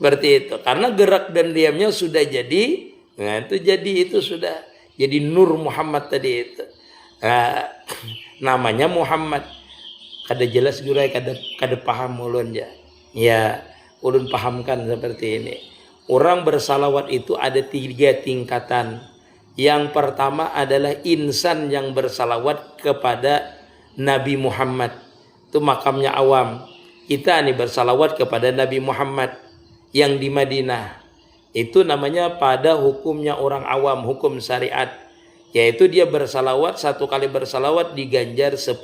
Berarti itu. Karena gerak dan diamnya sudah jadi, nah itu sudah. Jadi Nur Muhammad tadi itu. Nah, namanya Muhammad. Kada jelas gurai, kada paham ulun ya. Ya, ulun pahamkan seperti ini. Orang bersalawat itu ada 3 tingkatan. Yang pertama adalah insan yang bersalawat kepada Nabi Muhammad. Itu makamnya awam. Kita nih bersalawat kepada Nabi Muhammad yang di Madinah. Itu namanya pada hukumnya orang awam, hukum syariat. Yaitu dia bersalawat, 1 kali bersalawat diganjar 10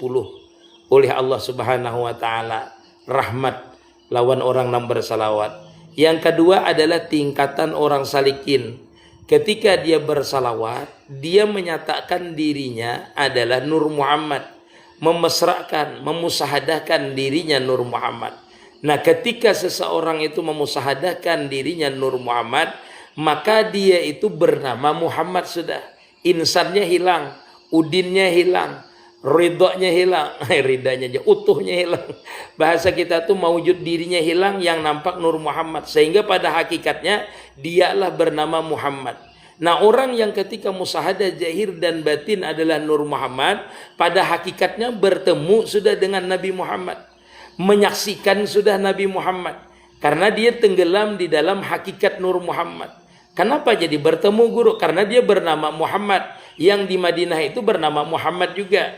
oleh Allah Subhanahu wa ta'ala. Rahmat lawan orang yang bersalawat. Yang kedua adalah tingkatan orang salikin. Ketika dia bersalawat, dia menyatakan dirinya adalah Nur Muhammad. Memesrakan, memusahadahkan dirinya Nur Muhammad. Nah ketika seseorang itu memusahadahkan dirinya Nur Muhammad, maka dia itu bernama Muhammad sudah. Insannya hilang, udinnya hilang, ridhonya hilang, ridhanya aja, utuhnya hilang. Bahasa kita tuh mewujud dirinya hilang, yang nampak Nur Muhammad. Sehingga pada hakikatnya dialah bernama Muhammad. Nah orang yang ketika musahadah zahir dan batin adalah Nur Muhammad, pada hakikatnya bertemu sudah dengan Nabi Muhammad. Menyaksikan sudah Nabi Muhammad, karena dia tenggelam di dalam hakikat Nur Muhammad. Kenapa jadi bertemu guru? Karena dia bernama Muhammad, yang di Madinah itu bernama Muhammad juga.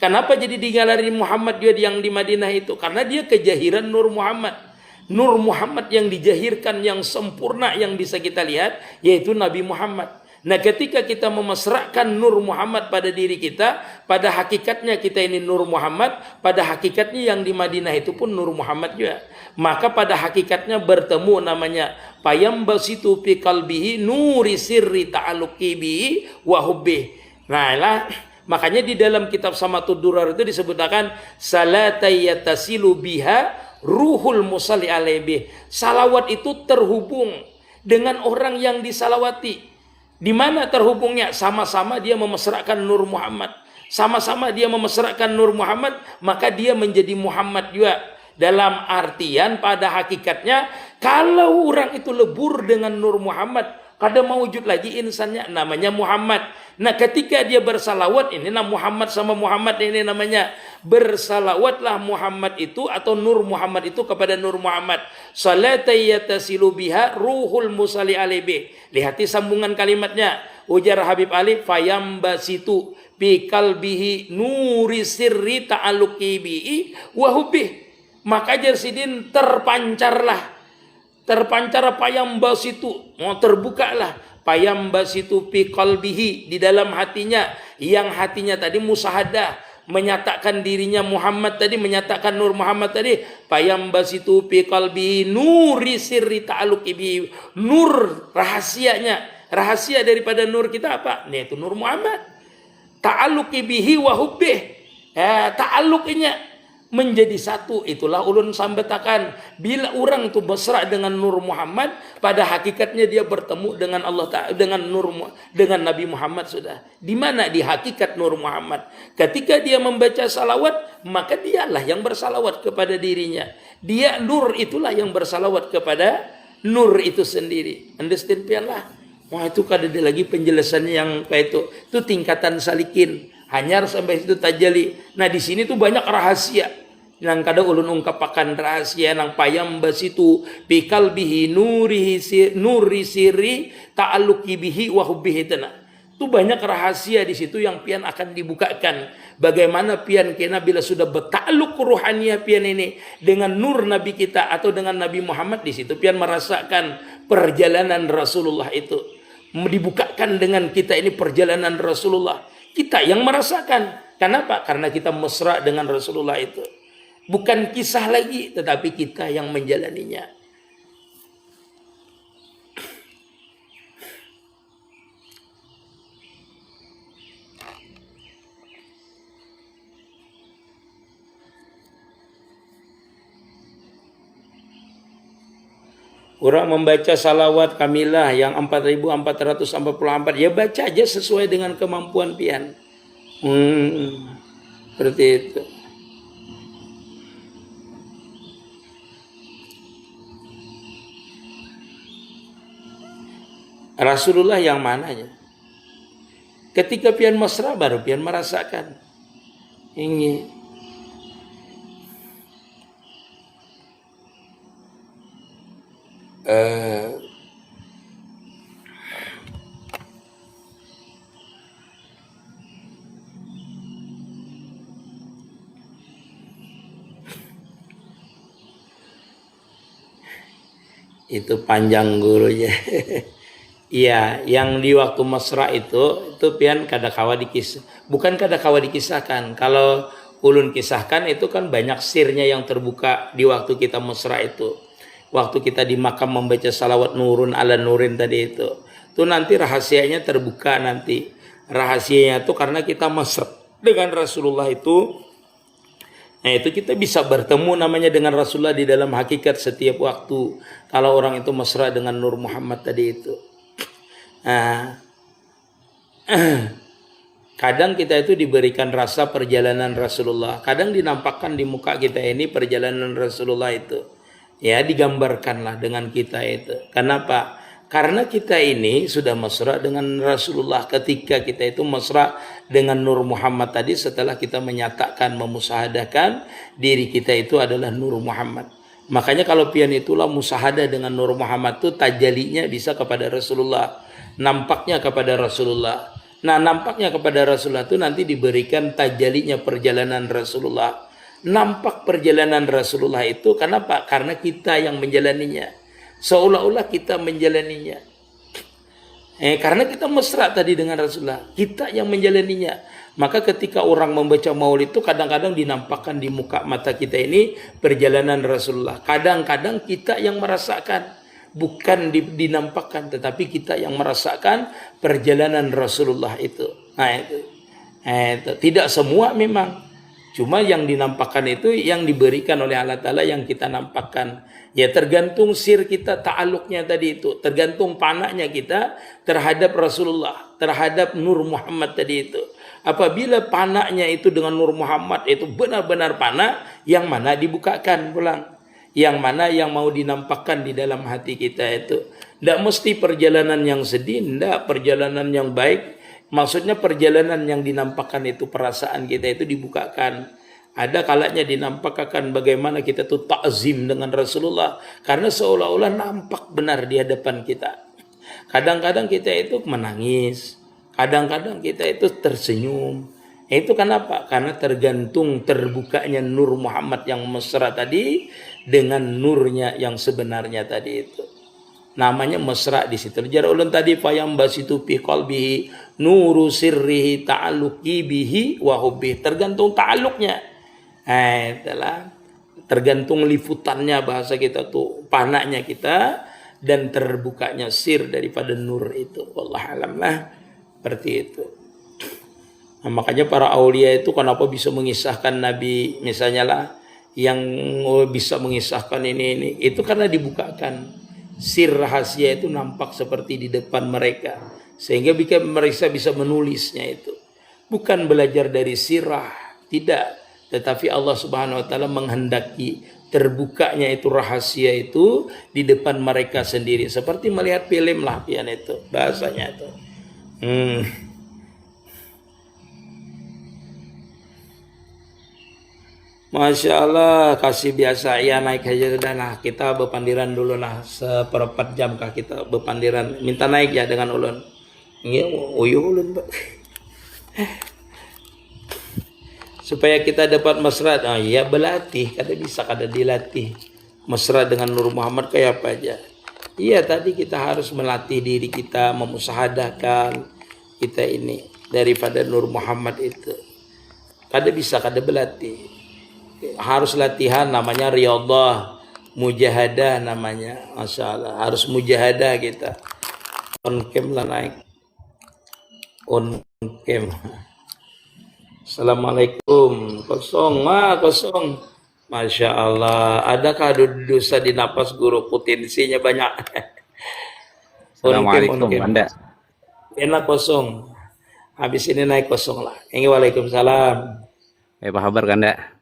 Kenapa jadi digalari Muhammad juga yang di Madinah itu? Karena dia kejahiran Nur Muhammad. Nur Muhammad yang dijahirkan, yang sempurna, yang bisa kita lihat, yaitu Nabi Muhammad. Nah ketika kita memesrakan Nur Muhammad pada diri kita, pada hakikatnya kita ini Nur Muhammad, pada hakikatnya yang di Madinah itu pun Nur Muhammad juga. Maka pada hakikatnya bertemu namanya payambasitu fi qalbihi nuri sirri ta'alluqi bihi wa hubbih. Nah lah, makanya di dalam kitab Samatud Durar itu disebutkan salatayatasilu biha ruhul musalli alaihi. Salawat itu terhubung dengan orang yang disalawati. Di mana terhubungnya? Sama-sama dia memesrakan Nur Muhammad. Sama-sama dia memesrakan Nur Muhammad, maka dia menjadi Muhammad juga. Dalam artian pada hakikatnya, kalau orang itu lebur dengan Nur Muhammad, kada mewujud lagi insannya, namanya Muhammad. Nah ketika dia bersalawat, ini nama Muhammad sama Muhammad ini namanya. Bersalawatlah Muhammad itu atau Nur Muhammad itu kepada Nur Muhammad. Salatayatasilu biha ruhul musalli alaihi. Lihati sambungan kalimatnya. Ujar Habib Ali, fayambasitu bi qalbihi nuri sirri ta'alluqi bihi wa hubbih. Maka Jersidin terpancar payambasitu, terbukalah payambasitu fi qalbihi, di dalam hatinya, yang hatinya tadi musahadah, menyatakan dirinya Muhammad tadi, menyatakan Nur Muhammad tadi, payambasitu fi qalbihi nuri sirri ta'alluqi bihi. Nur rahasianya, rahasia daripada nur kita apa? Ini itu Nur Muhammad. Ta'alluqi bihi wa hubbih. Ta'alluqnya menjadi satu. Itulah ulun sambetakan, bila orang itu mesra dengan Nur Muhammad, pada hakikatnya dia bertemu dengan Allah Ta'ala, dengan Nabi Muhammad sudah. Di mana? Di hakikat Nur Muhammad. Ketika dia membaca salawat, maka dialah yang bersalawat kepada dirinya. Dia Nur itulah yang bersalawat kepada Nur itu sendiri. Understand pianlah. Wah itu kada ada lagi penjelasannya yang kayak itu. Itu tingkatan salikin. Hanyar sampai situ tajali. Nah di sini tuh banyak rahasia. Nang kada ulun ungkapakan rahasia nang payam basitu bikal bihi nuri siri ta'alluqi bihi wa hubbihi tana. Itu banyak rahasia di situ yang pian akan dibukakan. Bagaimana pian kena bila sudah bertakluk ruhania pian ini dengan nur Nabi kita atau dengan Nabi Muhammad, di situ pian merasakan perjalanan Rasulullah itu. Dibukakan dengan kita ini perjalanan Rasulullah. Kita yang merasakan. Kenapa? Karena kita mesra dengan Rasulullah itu. Bukan kisah lagi, tetapi kita yang menjalaninya. Orang membaca salawat kamilah yang 4444, ya baca aja sesuai dengan kemampuan pian. Seperti itu. Rasulullah yang mananya? Ketika pian mesra baru pian merasakan. Ini itu panjang gurunya. Iya, yang di waktu mesra itu pian kada kawa dikisah. Bukan kada kawa dikisahkan. Kalau ulun kisahkan itu kan banyak sirnya yang terbuka di waktu kita mesra itu. Waktu kita di makam membaca salawat nurun ala nurin tadi itu. Itu nanti rahasianya terbuka nanti. Rahasianya itu karena kita mesra dengan Rasulullah itu. Nah itu kita bisa bertemu namanya dengan Rasulullah di dalam hakikat setiap waktu. Kalau orang itu mesra dengan Nur Muhammad tadi itu. Kadang kita itu diberikan rasa perjalanan Rasulullah. Kadang dinampakkan di muka kita ini perjalanan Rasulullah itu. Ya digambarkanlah dengan kita itu. Kenapa? Karena kita ini sudah mesra dengan Rasulullah. Ketika kita itu mesra dengan Nur Muhammad tadi, setelah kita menyatakan, memusahadakan diri kita itu adalah Nur Muhammad. Makanya kalau pian itulah musahadah dengan Nur Muhammad itu tajalinya bisa kepada Rasulullah. Nampaknya kepada Rasulullah. Nah nampaknya kepada Rasulullah itu nanti diberikan tajalinya perjalanan Rasulullah. Nampak perjalanan Rasulullah itu kenapa? Karena kita yang menjalaninya. Seolah-olah kita menjalaninya. Karena kita mesra tadi dengan Rasulullah. Kita yang menjalaninya. Maka ketika orang membaca maulid itu kadang-kadang dinampakkan di muka mata kita ini perjalanan Rasulullah. Kadang-kadang kita yang merasakan. Bukan dinampakkan, tetapi kita yang merasakan perjalanan Rasulullah itu. Nah itu. Tidak semua memang. Cuma yang dinampakkan itu yang diberikan oleh Allah Ta'ala yang kita nampakkan. Ya tergantung sir kita, ta'aluknya tadi itu. Tergantung panahnya kita terhadap Rasulullah. Terhadap Nur Muhammad tadi itu. Apabila panahnya itu dengan Nur Muhammad itu benar-benar panah, yang mana dibukakan pulang. Yang mana yang mau dinampakkan di dalam hati kita itu. Tidak mesti perjalanan yang sedih, tidak perjalanan yang baik. Maksudnya perjalanan yang dinampakkan itu perasaan kita itu dibukakan. Ada kalanya dinampakkan bagaimana kita tuh ta'zim dengan Rasulullah. Karena seolah-olah nampak benar di hadapan kita. Kadang-kadang kita itu menangis. Kadang-kadang kita itu tersenyum. Itu kenapa? Karena tergantung terbukanya Nur Muhammad yang mesra tadi dengan nurnya yang sebenarnya tadi itu. Namanya mesra di situ. Jar ulun tadi fayam basitu fi qalbihi nuru sirrihi ta'alluqi bihi wa hubbi. Tergantung ta'alluqnya. Itulah tergantung liputannya bahasa kita tuh, panahnya kita dan terbukanya sir daripada nur itu. Wallahu alam lah seperti itu. Nah, makanya para aulia itu kenapa bisa mengisahkan Nabi misalnya lah yang bisa mengisahkan ini itu karena dibukakan sir rahasia itu nampak seperti di depan mereka sehingga mereka bisa menulisnya itu. Bukan belajar dari sirah, tidak, tetapi Allah Subhanahu wa taala menghendaki terbukanya itu rahasia itu di depan mereka sendiri seperti melihat film lah pian itu bahasanya itu. Masya Allah, kasih biasa ya naik aja udah nah kita bepandiran dulu lah seperempat jam kah kita bepandiran minta naik ya dengan ulun. Iya, uyuh ulun Pak. Supaya kita dapat mesra. Oh iya berlatih, kada bisa kada dilatih. Mesra dengan Nur Muhammad kayak apa aja. Iya tadi kita harus melatih diri kita memusahadakan kita ini daripada Nur Muhammad itu. Kada bisa kada berlatih. Harus latihan namanya riyadhah, mujahadah namanya. Masya Allah, harus mujahadah kita. On cam lah naik. On cam. Assalamualaikum. Kosong, kosong. Masya Allah. Adakah dosa di napas guru? Potensinya banyak. Assalamualaikum, Anda. Enak kosong. Habis ini naik kosong lah. Ini waalaikumsalam. Apa kabar, Kanda?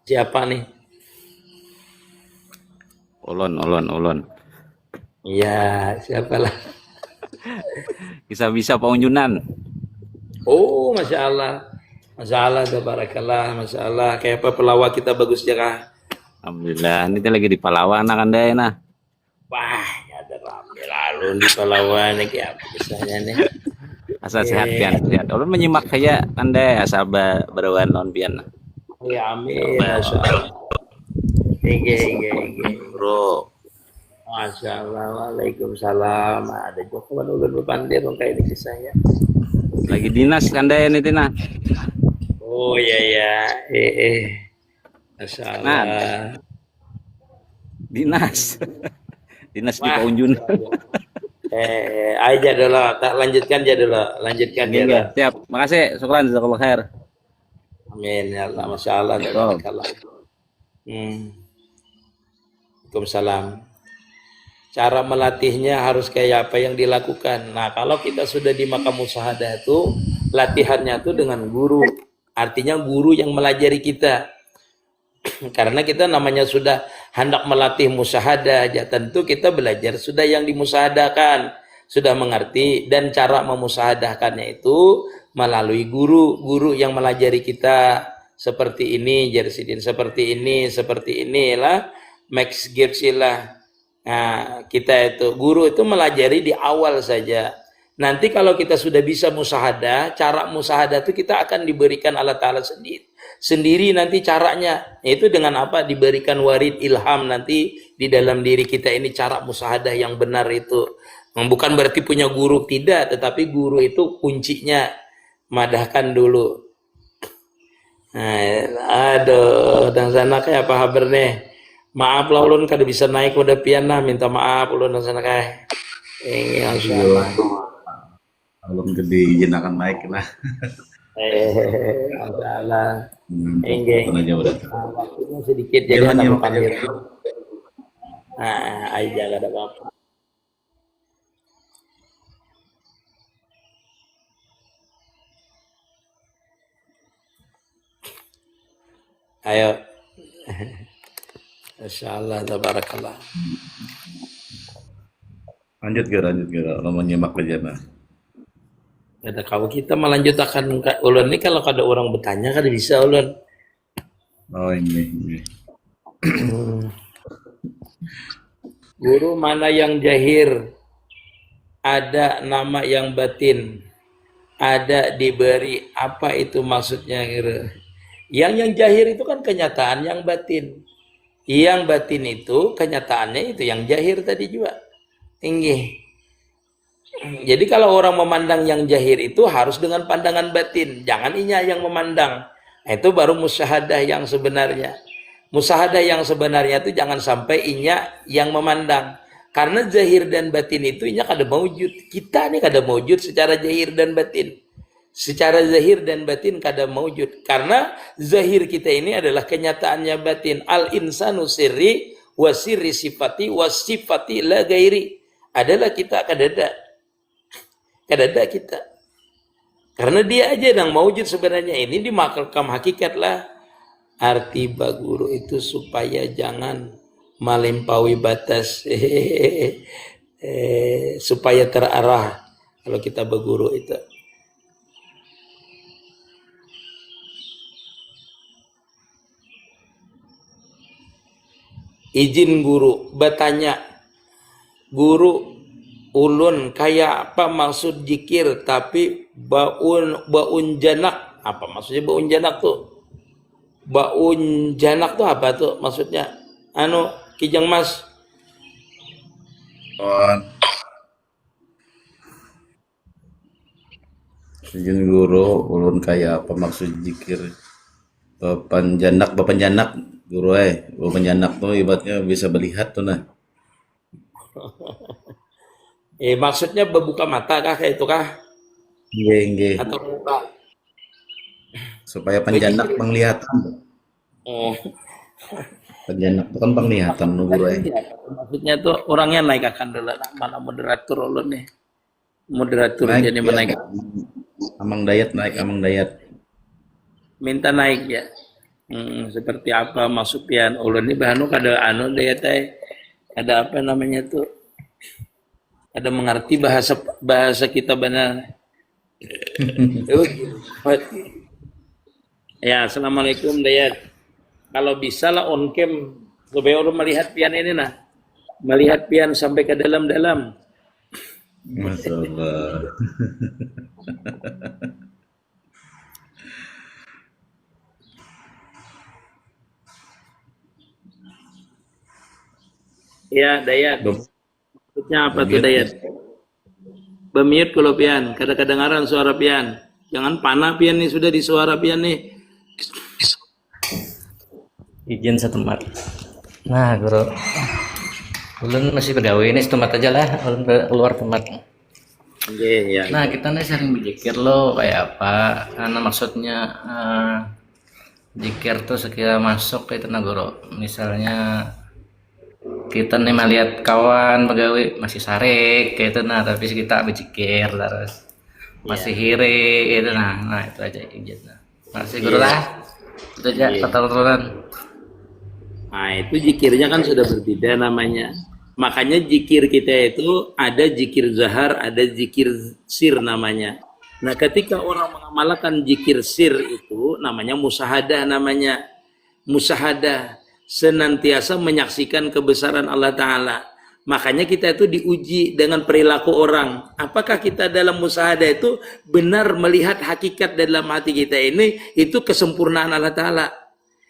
Siapa nih? Ulun. Iya, siapalah. Bisa-bisa Pak Unjunan. Oh, Masya Allah. Masya Allah, tabarakallah, Masya Allah. Kayak apa pelawak kita bagus ya kah? Alhamdulillah, ini lagi di Palawan, Kanda ya, nah. Wah, ya ada rame lalu di Palawan nih kayak apa kisahnya nih. Asal sehat pian, sehat. Ulun menyimak saja Kanda asal berawan non pian. Ya amin, Masya Allah. Hingga. Bro. Masya Allah, waalaikumsalam. Ada juga ulun berpandir kayak ini kisahnya. Lagi dinas Kanda ya nih, Tina. Oh iya. Masya Allah. Nah, dinas. Dinas di Pak Unjunan. Aja dulu, tak lanjutkan aja dulu. Lanjutkan ya. Iya, siap. Makasih, syukran, jazakallahu khair. Amin ya Allah, Masya Allah. Waalaikumsalam. Cara melatihnya harus kayak apa yang dilakukan. Nah, kalau kita sudah di makam musyahadah itu, latihannya itu dengan guru. Artinya guru yang melajari kita. Karena kita namanya sudah hendak melatih musyahadah, ya tentu kita belajar sudah yang dimusyahadahkan, sudah mengerti, dan cara memusyahadahkannya itu melalui guru yang melajari kita seperti ini, Jersidin seperti inilah Max Gipsilah. Nah, kita itu guru itu melajari di awal saja. Nanti kalau kita sudah bisa musyahadah, cara musyahadah itu kita akan diberikan Allah Ta'ala sendiri nanti caranya. Itu dengan apa? Diberikan warid ilham nanti di dalam diri kita ini cara musyahadah yang benar itu. Bukan berarti punya guru, tidak. Tetapi guru itu kuncinya. Madahkan dulu. Nah, aduh, dan sana kayak apa kabar nih? Maaf lah ulun kada bisa naik udah piana, minta maaf ulun dan sana kayak. Insyaallah. Belum gede izin akan naik nah. Adalah. Enggak. Waktunya sedikit jadi Jalan anak panggil. Aja gak ada apa-apa. Ayo. Insyaallah, tabarakallah. Lanjut gara. Lo mau nyimak aja nah. Ada kalau kita melanjutkan ulun ini kalau ada orang bertanya kan bisa ulun. Oh ini. Guru mana yang jahir? Ada nama yang batin. Ada diberi apa itu maksudnya kira? Yang jahir itu kan kenyataan yang batin. Yang batin itu kenyataannya itu yang jahir tadi juga. Tinggi. Jadi kalau orang memandang yang jahir itu harus dengan pandangan batin. Jangan inya yang memandang. Nah, itu baru musyahadah yang sebenarnya. Musyahadah yang sebenarnya itu jangan sampai inya yang memandang. Karena zahir dan batin itu inya kada maujud. Kita nih kada maujud secara zahir dan batin. Secara zahir dan batin kada maujud. Karena zahir kita ini adalah kenyataannya batin. Al-insanu sirri wa sirri sifati wa sifati la gairi. Adalah kita kadada kita. Karena dia aja yang maujud sebenarnya. Ini di makam hakikat lah. Arti baguru itu supaya jangan melampaui batas. Supaya terarah. Kalau kita berguru itu. izin guru bertanya, guru ulun kayak apa maksud jikir tapi baun janak, apa maksudnya baun janak tuh? Baun janak tuh apa tuh maksudnya? Anu Kijang Mas. Oh, izin guru, ulun kayak apa maksud jikir? Bapanjanak guru bapanjanak tuh ibaratnya bisa melihat tuh nah. Maksudnya berbuka mata kah kayak itu kah? Nggih, nggih. Atau buka? Supaya panjanak penglihatan. Oh, Panjanak itu kan penglihatan nu guru maksudnya tuh orangnya naik akan dulu nah, mana moderator ulun nih. Moderator Naik jadi ya. menaik. Amang Dayat naik, Amang Dayat. Minta naik ya. Seperti apa masuk pian ulun ini bahanu kada anu daya teh. Ada apa namanya tuh? Ada mengerti bahasa kita benar. Ya, assalamualaikum Dayat. Kalau bisa lah on cam supaya orang melihat pian ini nah. Melihat pian sampai ke dalam-dalam. Masya Allah. Ya, Dayat. Bem- Maksudnya apa tuh Dayat? Bemiut kalau pian, kadang-kadengaran suara pian. Jangan panah pian nih sudah di suara pian nih. Izin setempat. Nah, guru. Ulun masih pegawai ini setempat aja lah, ulun keluar tempat. Oke, ya. Nah, kita nih sering berzikir lo kayak apa? Karena maksudnya zikir tuh sekira masuk itu nah guru. Misalnya kita nih melihat kawan pegawai masih sarik kayak itu nah, tapi kita berzikir terus masih hiri itu nah itu aja izin. Nah. Masih guru lah. Itu aja kata-kata. Nah, itu zikirnya kan sudah berbeda namanya. Makanya zikir kita itu ada zikir zahar, ada zikir sir namanya. Nah, ketika orang mengamalkan zikir sir itu namanya musahadah namanya. Musahadah, senantiasa menyaksikan kebesaran Allah Ta'ala. Makanya kita itu diuji dengan perilaku orang. Apakah kita dalam musahadah itu benar melihat hakikat dalam hati kita ini, itu kesempurnaan Allah Ta'ala.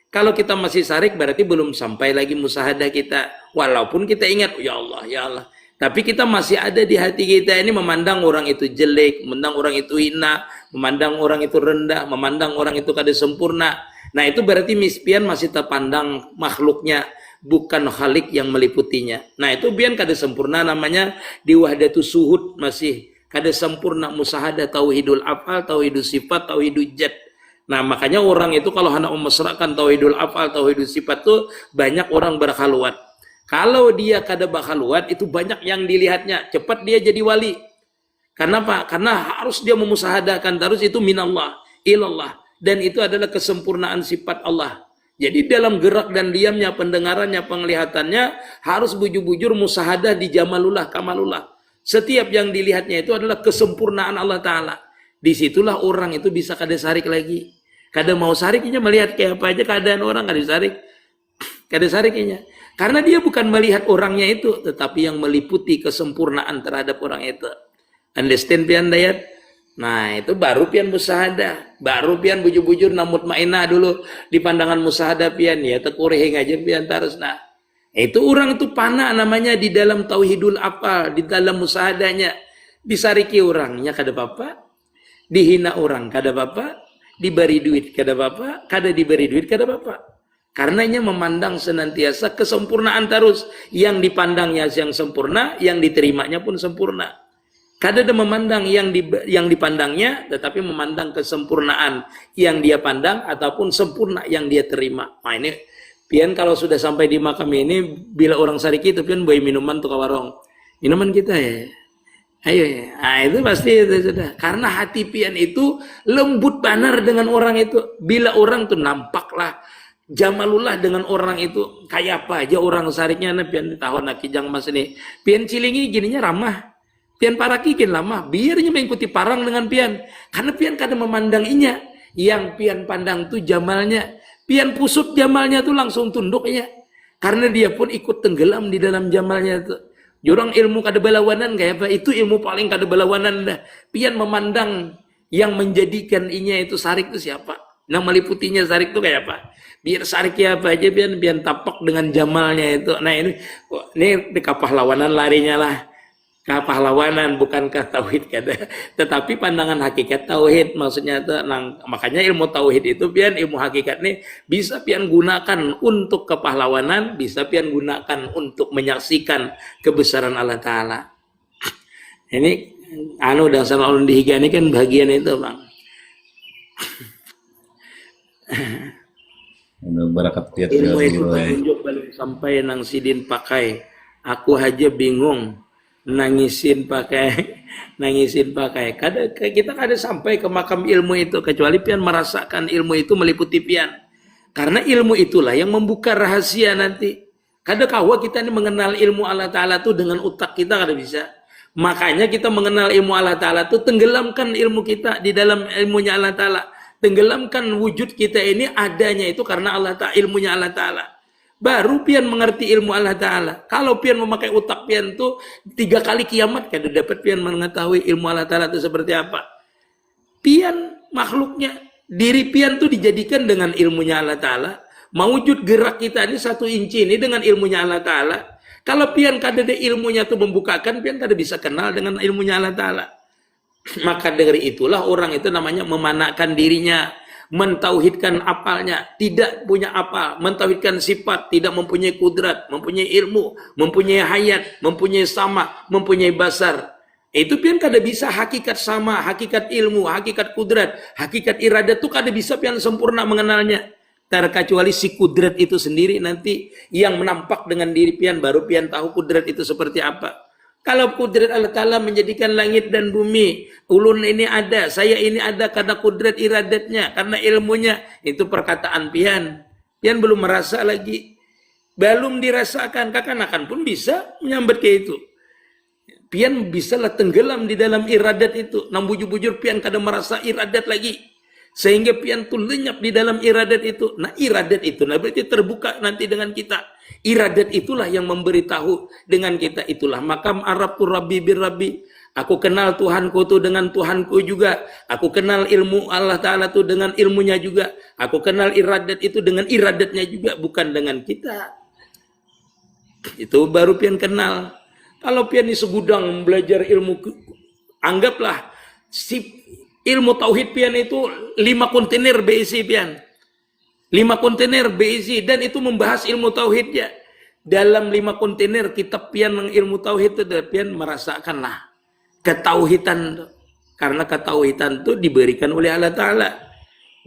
Kalau kita masih sarik berarti belum sampai lagi musahadah kita. Walaupun kita ingat, ya Allah, ya Allah. Tapi kita masih ada di hati kita ini memandang orang itu jelek, memandang orang itu hina, memandang orang itu rendah, memandang orang itu kada sempurna. Nah itu berarti mispian masih terpandang makhluknya, bukan khalik yang meliputinya. Nah itu biar kada sempurna namanya di wahdatus suhud masih kada sempurna musahadah tauhidul afal, tauhidul sifat, tauhidul jad. Nah makanya orang itu kalau hendak memasrahkan tauhidul afal, tauhidul sifat tuh banyak orang berkhaluat. Kalau dia kada berkhaluat itu banyak yang dilihatnya, cepat dia jadi wali. Kenapa? Karena harus dia memusahadahkan terus itu minallah, ilallah. Dan itu adalah kesempurnaan sifat Allah. Jadi dalam gerak dan diamnya, pendengarannya, penglihatannya harus bujur-bujur musahadah di jamalullah, kamalullah. Setiap yang dilihatnya itu adalah kesempurnaan Allah Ta'ala. Disitulah orang itu bisa kada sarik lagi. Kada mau sariknya melihat kayak apa aja keadaan orang kada sarik. Kada sariknya. Karena dia bukan melihat orangnya itu, tetapi yang meliputi kesempurnaan terhadap orang itu. Understand pian Dayat? Nah itu baru pian musahadah. Baru pian bujur-bujur namut ma'inah dulu. Di pandangan musahadah pian ya tekurih aja pian terus nah. Itu orang itu panah namanya di dalam tauhidul afal, di dalam musahadahnya. Disariki orangnya kada apa-apa. Dihina orang kada apa-apa, diberi duit kada apa-apa, kada diberi duit kada apa-apa. Karenanya memandang senantiasa kesempurnaan terus, yang dipandangnya yang sempurna, yang diterimanya pun sempurna. Kada ada memandang yang dipandangnya, tetapi memandang kesempurnaan yang dia pandang ataupun sempurna yang dia terima. Nah ini pian kalau sudah sampai di makam ini, bila orang sariki itu pian bawa minuman tuh ke warung, minuman kita ya. Ayo ya, nah, itu pasti itu sudah. Karena hati pian itu lembut banar dengan orang itu. Bila orang tuh nampaklah jamalullah dengan orang itu kayak apa aja orang sariknya nah pian tahun nak Kijang Mas ini. Pian cilingi gininya ramah. Pian paraki kin lama. Biarnya mengikuti parang dengan pian. Karena pian kada memandang inya. Yang pian pandang tuh jamalnya. Pian pusut jamalnya tuh langsung tunduknya. Karena dia pun ikut tenggelam di dalam jamalnya itu. Jurang ilmu kada balawanan kayak apa? Itu ilmu paling kada balawanan dah. Pian memandang yang menjadikan inya itu sarik itu siapa? Yang meliputinya sarik itu kayak apa? Biar sariknya apa aja pian tapak dengan jamalnya itu. Nah ini di kapahlawanan larinya lah. Kapahlawanan bukankah tauhid kada, tetapi pandangan hakikat tauhid maksudnya itu. Makanya ilmu tauhid itu pian ilmu hakikat nih bisa pian gunakan untuk kepahlawanan, bisa pian gunakan untuk menyaksikan kebesaran Allah Taala. Ini dan selalu dihiga ini kan bagian itu bang. Barakat tiap Ilmu itu guru tunjuk balik sampai nang sidin pakai. Aku aja bingung. Nangisin pakai. Kita kada sampai ke makam ilmu itu kecuali pian merasakan ilmu itu meliputi pian. Karena ilmu itulah yang membuka rahasia nanti. Kada kawa kita ini mengenal ilmu Allah Taala tuh dengan otak kita kada bisa. Makanya kita mengenal ilmu Allah Taala tuh tenggelamkan ilmu kita di dalam ilmunya Allah Taala. Tenggelamkan wujud kita ini adanya itu karena Allah Taala, ilmunya Allah Taala. Baru pian mengerti ilmu Allah Ta'ala. Kalau pian memakai otak pian tuh 3 kali kiamat kada dapat pian mengetahui ilmu Allah Ta'ala itu seperti apa. Pian makhluknya, diri pian tuh dijadikan dengan ilmunya Allah Ta'ala. Mewujud gerak kita ini 1 inci ini dengan ilmunya Allah Ta'ala. Kalau pian kada ada ilmunya tuh membukakan, pian kada bisa kenal dengan ilmunya Allah Ta'ala. Maka dari itulah orang itu namanya memanakan dirinya, mentauhidkan apalnya, tidak punya apal, mentauhidkan sifat, tidak mempunyai kudrat, mempunyai ilmu, mempunyai hayat, mempunyai sama, mempunyai basar. Itu pian kada bisa hakikat sama, hakikat ilmu, hakikat kudrat, hakikat iradat itu kada bisa pian sempurna mengenalnya. Terkecuali si kudrat itu sendiri nanti yang menampak dengan diri pian, baru pian tahu kudrat itu seperti apa. Kalau kudrat Allah Ta'ala menjadikan langit dan bumi, ulun ini ada, saya ini ada karena kudrat iradatnya, karena ilmunya, itu perkataan pian. Pian belum merasa lagi. Belum dirasakan, kakanakan pun bisa menyambat ke itu. Pian bisa lah tenggelam di dalam iradat itu. Nang bujur-bujur pian kada merasa iradat lagi. Sehingga pian tuh lenyap di dalam iradat itu. Nah iradat itu, nah berarti terbuka nanti dengan kita. Iradat itulah yang memberitahu dengan kita itulah makam Arabtu Rabbi birrabbi. Aku kenal Tuhanku itu dengan Tuhanku juga. Aku kenal ilmu Allah Ta'ala itu dengan ilmunya juga. Aku kenal iradat itu dengan iradatnya juga. Bukan dengan kita. Itu baru pian kenal. Kalau pian di segudang belajar ilmu, anggaplah si ilmu tauhid pian itu 5 kontainer berisi pian. 5 kontainer berisi dan itu membahas ilmu tauhidnya. Dalam 5 kontainer kitab pian ilmu tauhid itu pian merasakanlah ketauhidan. Karena ketauhidan itu diberikan oleh Allah Ta'ala.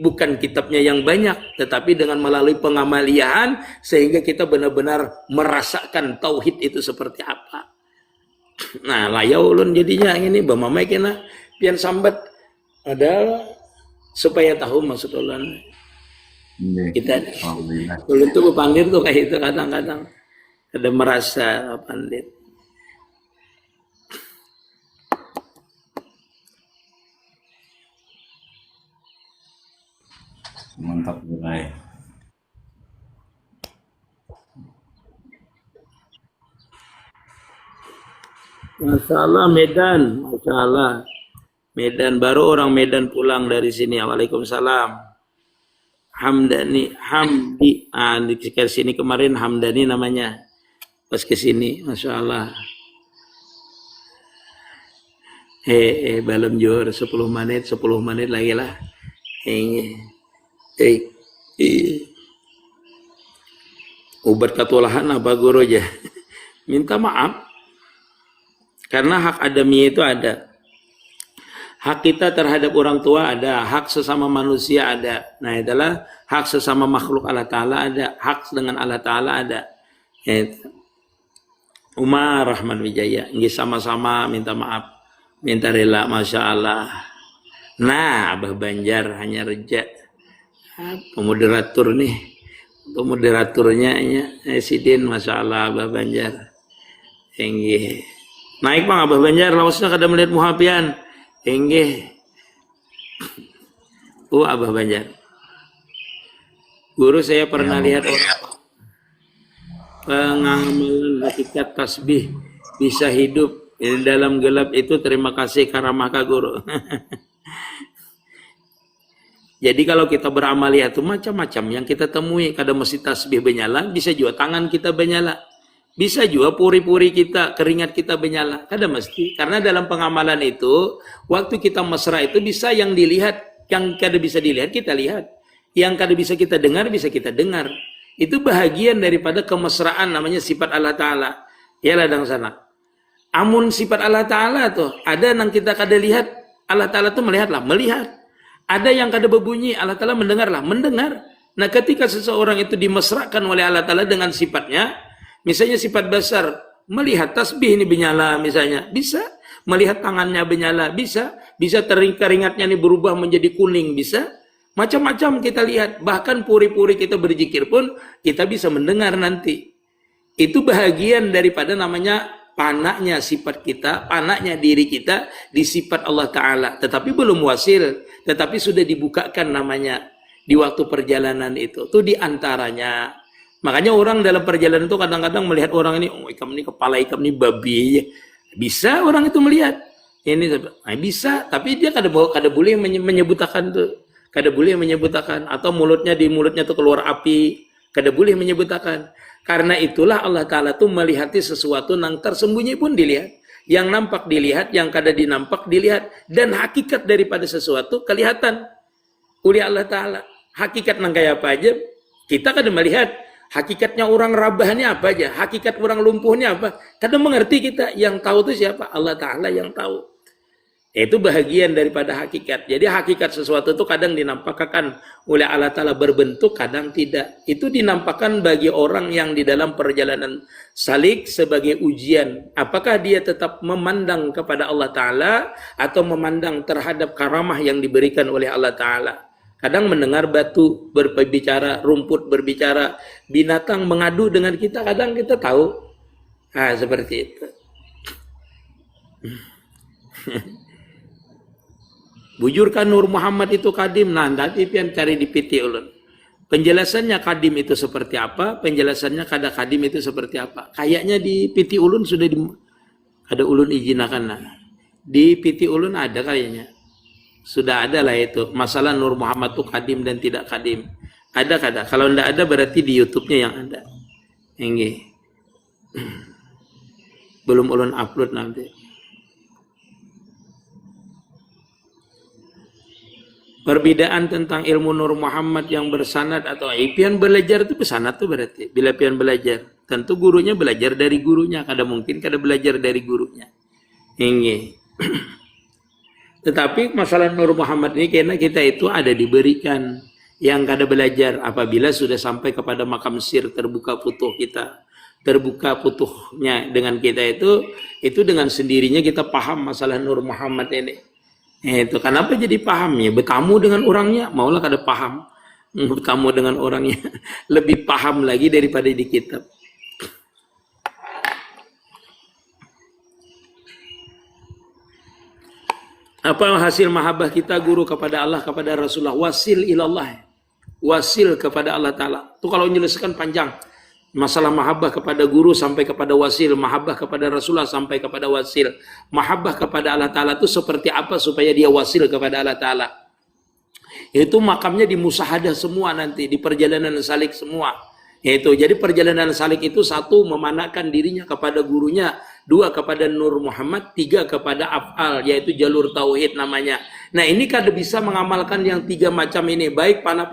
Bukan kitabnya yang banyak, tetapi dengan melalui pengamalian sehingga kita benar-benar merasakan tauhid itu seperti apa. Nah, layau ulun jadinya ini bamamai kena pian sambat adalah supaya tahu maksud ulun. Kita ulun tuh pandir tuh kayak itu kadang-kadang ada merasa pandit. Mantap mulai. Masalah Medan, masalah Medan, baru orang Medan pulang dari sini. Waalaikumsalam. Hamdani, Hamdi, di sini kemarin Hamdani namanya. Pas ke sini, Masya Allah. Balem jor 10 menit lagi lah. Ubat katulahan apa guru aja. Minta maaf. Karena hak adami itu ada. Hak kita terhadap orang tua ada, hak sesama manusia ada. Nah, itulah hak sesama makhluk Allah Ta'ala ada, hak dengan Allah Ta'ala ada. Umar Rahman Wijaya, ini sama-sama minta maaf, minta rela, Masya Allah. Nah, Abah Banjar hanya reja. Pemoderator nih, pemoderatornya Sidin, Masya Allah, Abah Banjar. Enggih. Naik bang Abah Banjar, lawasnya kada melihat muhafian. Enggih. Abah Banjar. Guru saya pernah lihat orang. Pengamalan hakikat tasbih bisa hidup di dalam gelap itu. Terima kasih karamah Kak Guru. Jadi kalau kita beramal itu macam-macam yang kita temui. Kadang mesti tasbih menyala, bisa juga tangan kita menyala, bisa juga puri-puri kita, keringat kita menyala. Kadang mesti, karena dalam pengamalan itu waktu kita mesra itu bisa yang dilihat, yang kada bisa dilihat kita lihat, yang kada bisa kita dengar bisa kita dengar. Itu bahagian daripada kemesraan, namanya sifat Allah Ta'ala. Ya ladang sana. Amun sifat Allah Ta'ala tuh ada yang kita kada lihat, Allah Ta'ala tuh melihatlah, melihat. Ada yang kada berbunyi, Allah Ta'ala mendengarlah, mendengar. Nah ketika seseorang itu dimesrakan oleh Allah Ta'ala dengan sifatnya, misalnya sifat besar, melihat tasbih ini menyala misalnya, bisa. Melihat tangannya menyala, bisa. Bisa keringatnya ini berubah menjadi kuning, bisa. Macam-macam kita lihat, bahkan puri-puri kita berzikir pun kita bisa mendengar nanti. Itu bahagian daripada namanya panaknya sifat kita, panaknya diri kita di sifat Allah Ta'ala. Tetapi belum wasil, tetapi sudah dibukakan namanya di waktu perjalanan itu. Itu diantaranya. Makanya orang dalam perjalanan itu kadang-kadang melihat orang ini, oh ikam ini kepala ikam ini babi. Bisa orang itu melihat. Ini bisa, tapi dia kada boleh menyebutkan tuh. Kada boleh menyebutkan. Atau di mulutnya tuh keluar api. Kada boleh menyebutkan. Karena itulah Allah Ta'ala tuh melihati sesuatu yang tersembunyi pun dilihat. Yang nampak dilihat, yang kada dinampak dilihat. Dan hakikat daripada sesuatu kelihatan oleh Allah Ta'ala. Hakikat nang kayak apa aja, kita kada melihat. Hakikatnya orang rabahnya apa aja, hakikat orang lumpuhnya apa. Kada mengerti kita, yang tahu itu siapa? Allah Ta'ala yang tahu. Itu bahagian daripada hakikat. Jadi hakikat sesuatu itu kadang dinampakkan oleh Allah Ta'ala berbentuk, kadang tidak. Itu dinampakkan bagi orang yang di dalam perjalanan salik sebagai ujian. Apakah dia tetap memandang kepada Allah Ta'ala atau memandang terhadap karamah yang diberikan oleh Allah Ta'ala. Kadang mendengar batu berbicara, rumput berbicara, binatang mengadu dengan kita, kadang kita tahu. Seperti itu. Bujurkan Nur Muhammad itu kadim. Nah, nanti pian cari di piti ulun. Penjelasannya kadim itu seperti apa, penjelasannya kada kadim itu seperti apa. Kayaknya di piti ulun sudah ada ulun izinakan. Nah. Di piti ulun ada kayaknya. Sudah ada lah itu. Masalah Nur Muhammad itu kadim dan tidak kadim. Ada kada. Kalau tidak ada berarti di YouTube-nya yang ada. Ini. Belum ulun upload nanti. Perbedaan tentang ilmu Nur Muhammad yang bersanad atau pian belajar itu bersanad tuh berarti. Bila pian belajar, tentu gurunya belajar dari gurunya. Kada mungkin kada belajar dari gurunya. Ini. Tetapi masalah Nur Muhammad ini karena kita itu ada diberikan yang kada belajar apabila sudah sampai kepada makam sir terbuka futuh kita. Terbuka futuhnya dengan kita itu dengan sendirinya kita paham masalah Nur Muhammad ini. Itu kenapa jadi paham ya? Bertamu dengan orangnya, maulah kada paham. Bertamu dengan orangnya lebih paham lagi daripada di kitab. Apa hasil mahabbah kita guru kepada Allah, kepada Rasulullah? Wasil ilallah. Wasil kepada Allah Ta'ala. Itu kalau menyelesaikan panjang. Masalah mahabbah kepada guru sampai kepada wasil, mahabbah kepada Rasulullah sampai kepada wasil, mahabbah kepada Allah Ta'ala itu seperti apa supaya dia wasil kepada Allah Ta'ala. Itu makamnya di musahadah semua nanti, di perjalanan salik semua. Yaitu jadi perjalanan salik itu satu memanakkan dirinya kepada gurunya, dua kepada Nur Muhammad, tiga kepada af'al yaitu jalur tauhid namanya. Nah ini kada bisa mengamalkan yang tiga macam ini, baik pada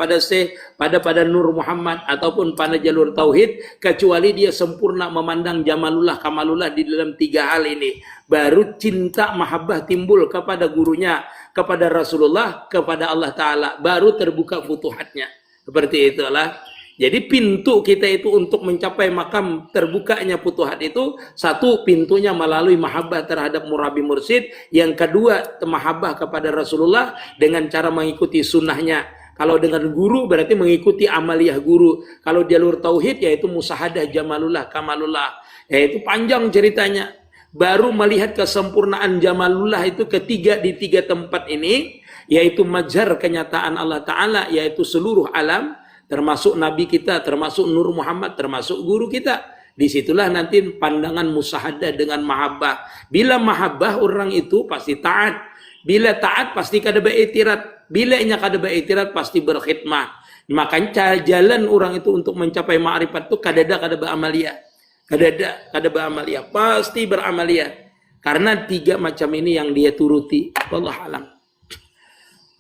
pada Nur Muhammad ataupun pada jalur tauhid, kecuali dia sempurna memandang jamalullah kamalullah di dalam tiga hal ini, baru cinta mahabbah timbul kepada gurunya, kepada Rasulullah, kepada Allah Ta'ala, baru terbuka futuhatnya. Seperti itulah. Jadi pintu kita itu untuk mencapai makam terbukanya futuhat itu, satu pintunya melalui mahabbah terhadap murabi mursyid, yang kedua mahabbah kepada Rasulullah dengan cara mengikuti sunnahnya. Kalau dengan guru berarti mengikuti amaliyah guru. Kalau jalur tauhid yaitu musahadah jamalullah kamalullah. Yaitu panjang ceritanya. Baru melihat kesempurnaan jamalullah itu ketiga di tiga tempat ini, yaitu majar kenyataan Allah Ta'ala, yaitu seluruh alam, termasuk Nabi kita, termasuk Nur Muhammad, termasuk guru kita. Disitulah nanti pandangan musahadah dengan mahabbah. Bila mahabbah orang itu pasti taat. Bila taat pasti kada beiktirat. Bila nya kada beiktirat pasti berkhidmah. Makanya jalan orang itu untuk mencapai ma'rifat itu kada beramalia. Kada beramalia. Pasti beramalia. Karena 3 macam ini yang dia turuti. Wallahu alam.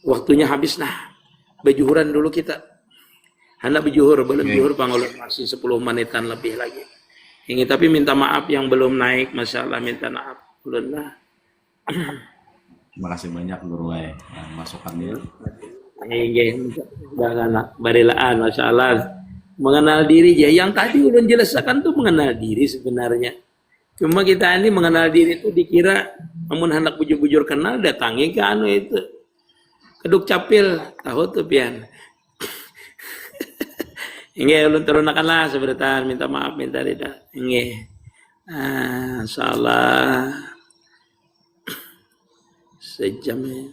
Waktunya habis nah. Bejuhuran dulu kita. Hendak berjuhur, belum juhur pangulun masih 10 menitan lebih lagi. Ini tapi minta maaf yang belum naik, masalah minta maaf. Ulunlah. Terima kasih banyak guru masukannya. Ini jangan barilaan masalah mengenal diri ya. Yang tadi ulun jelaskan tuh mengenal diri sebenarnya. Cuma kita ini mengenal diri itu dikira namun hendak bujur-bujur kenal datangi ke anu itu. Keduk capil tahu tuh pian. Inge ulun turunakanlah sebentar minta maaf minta rida. Inge. Salah sejam ya.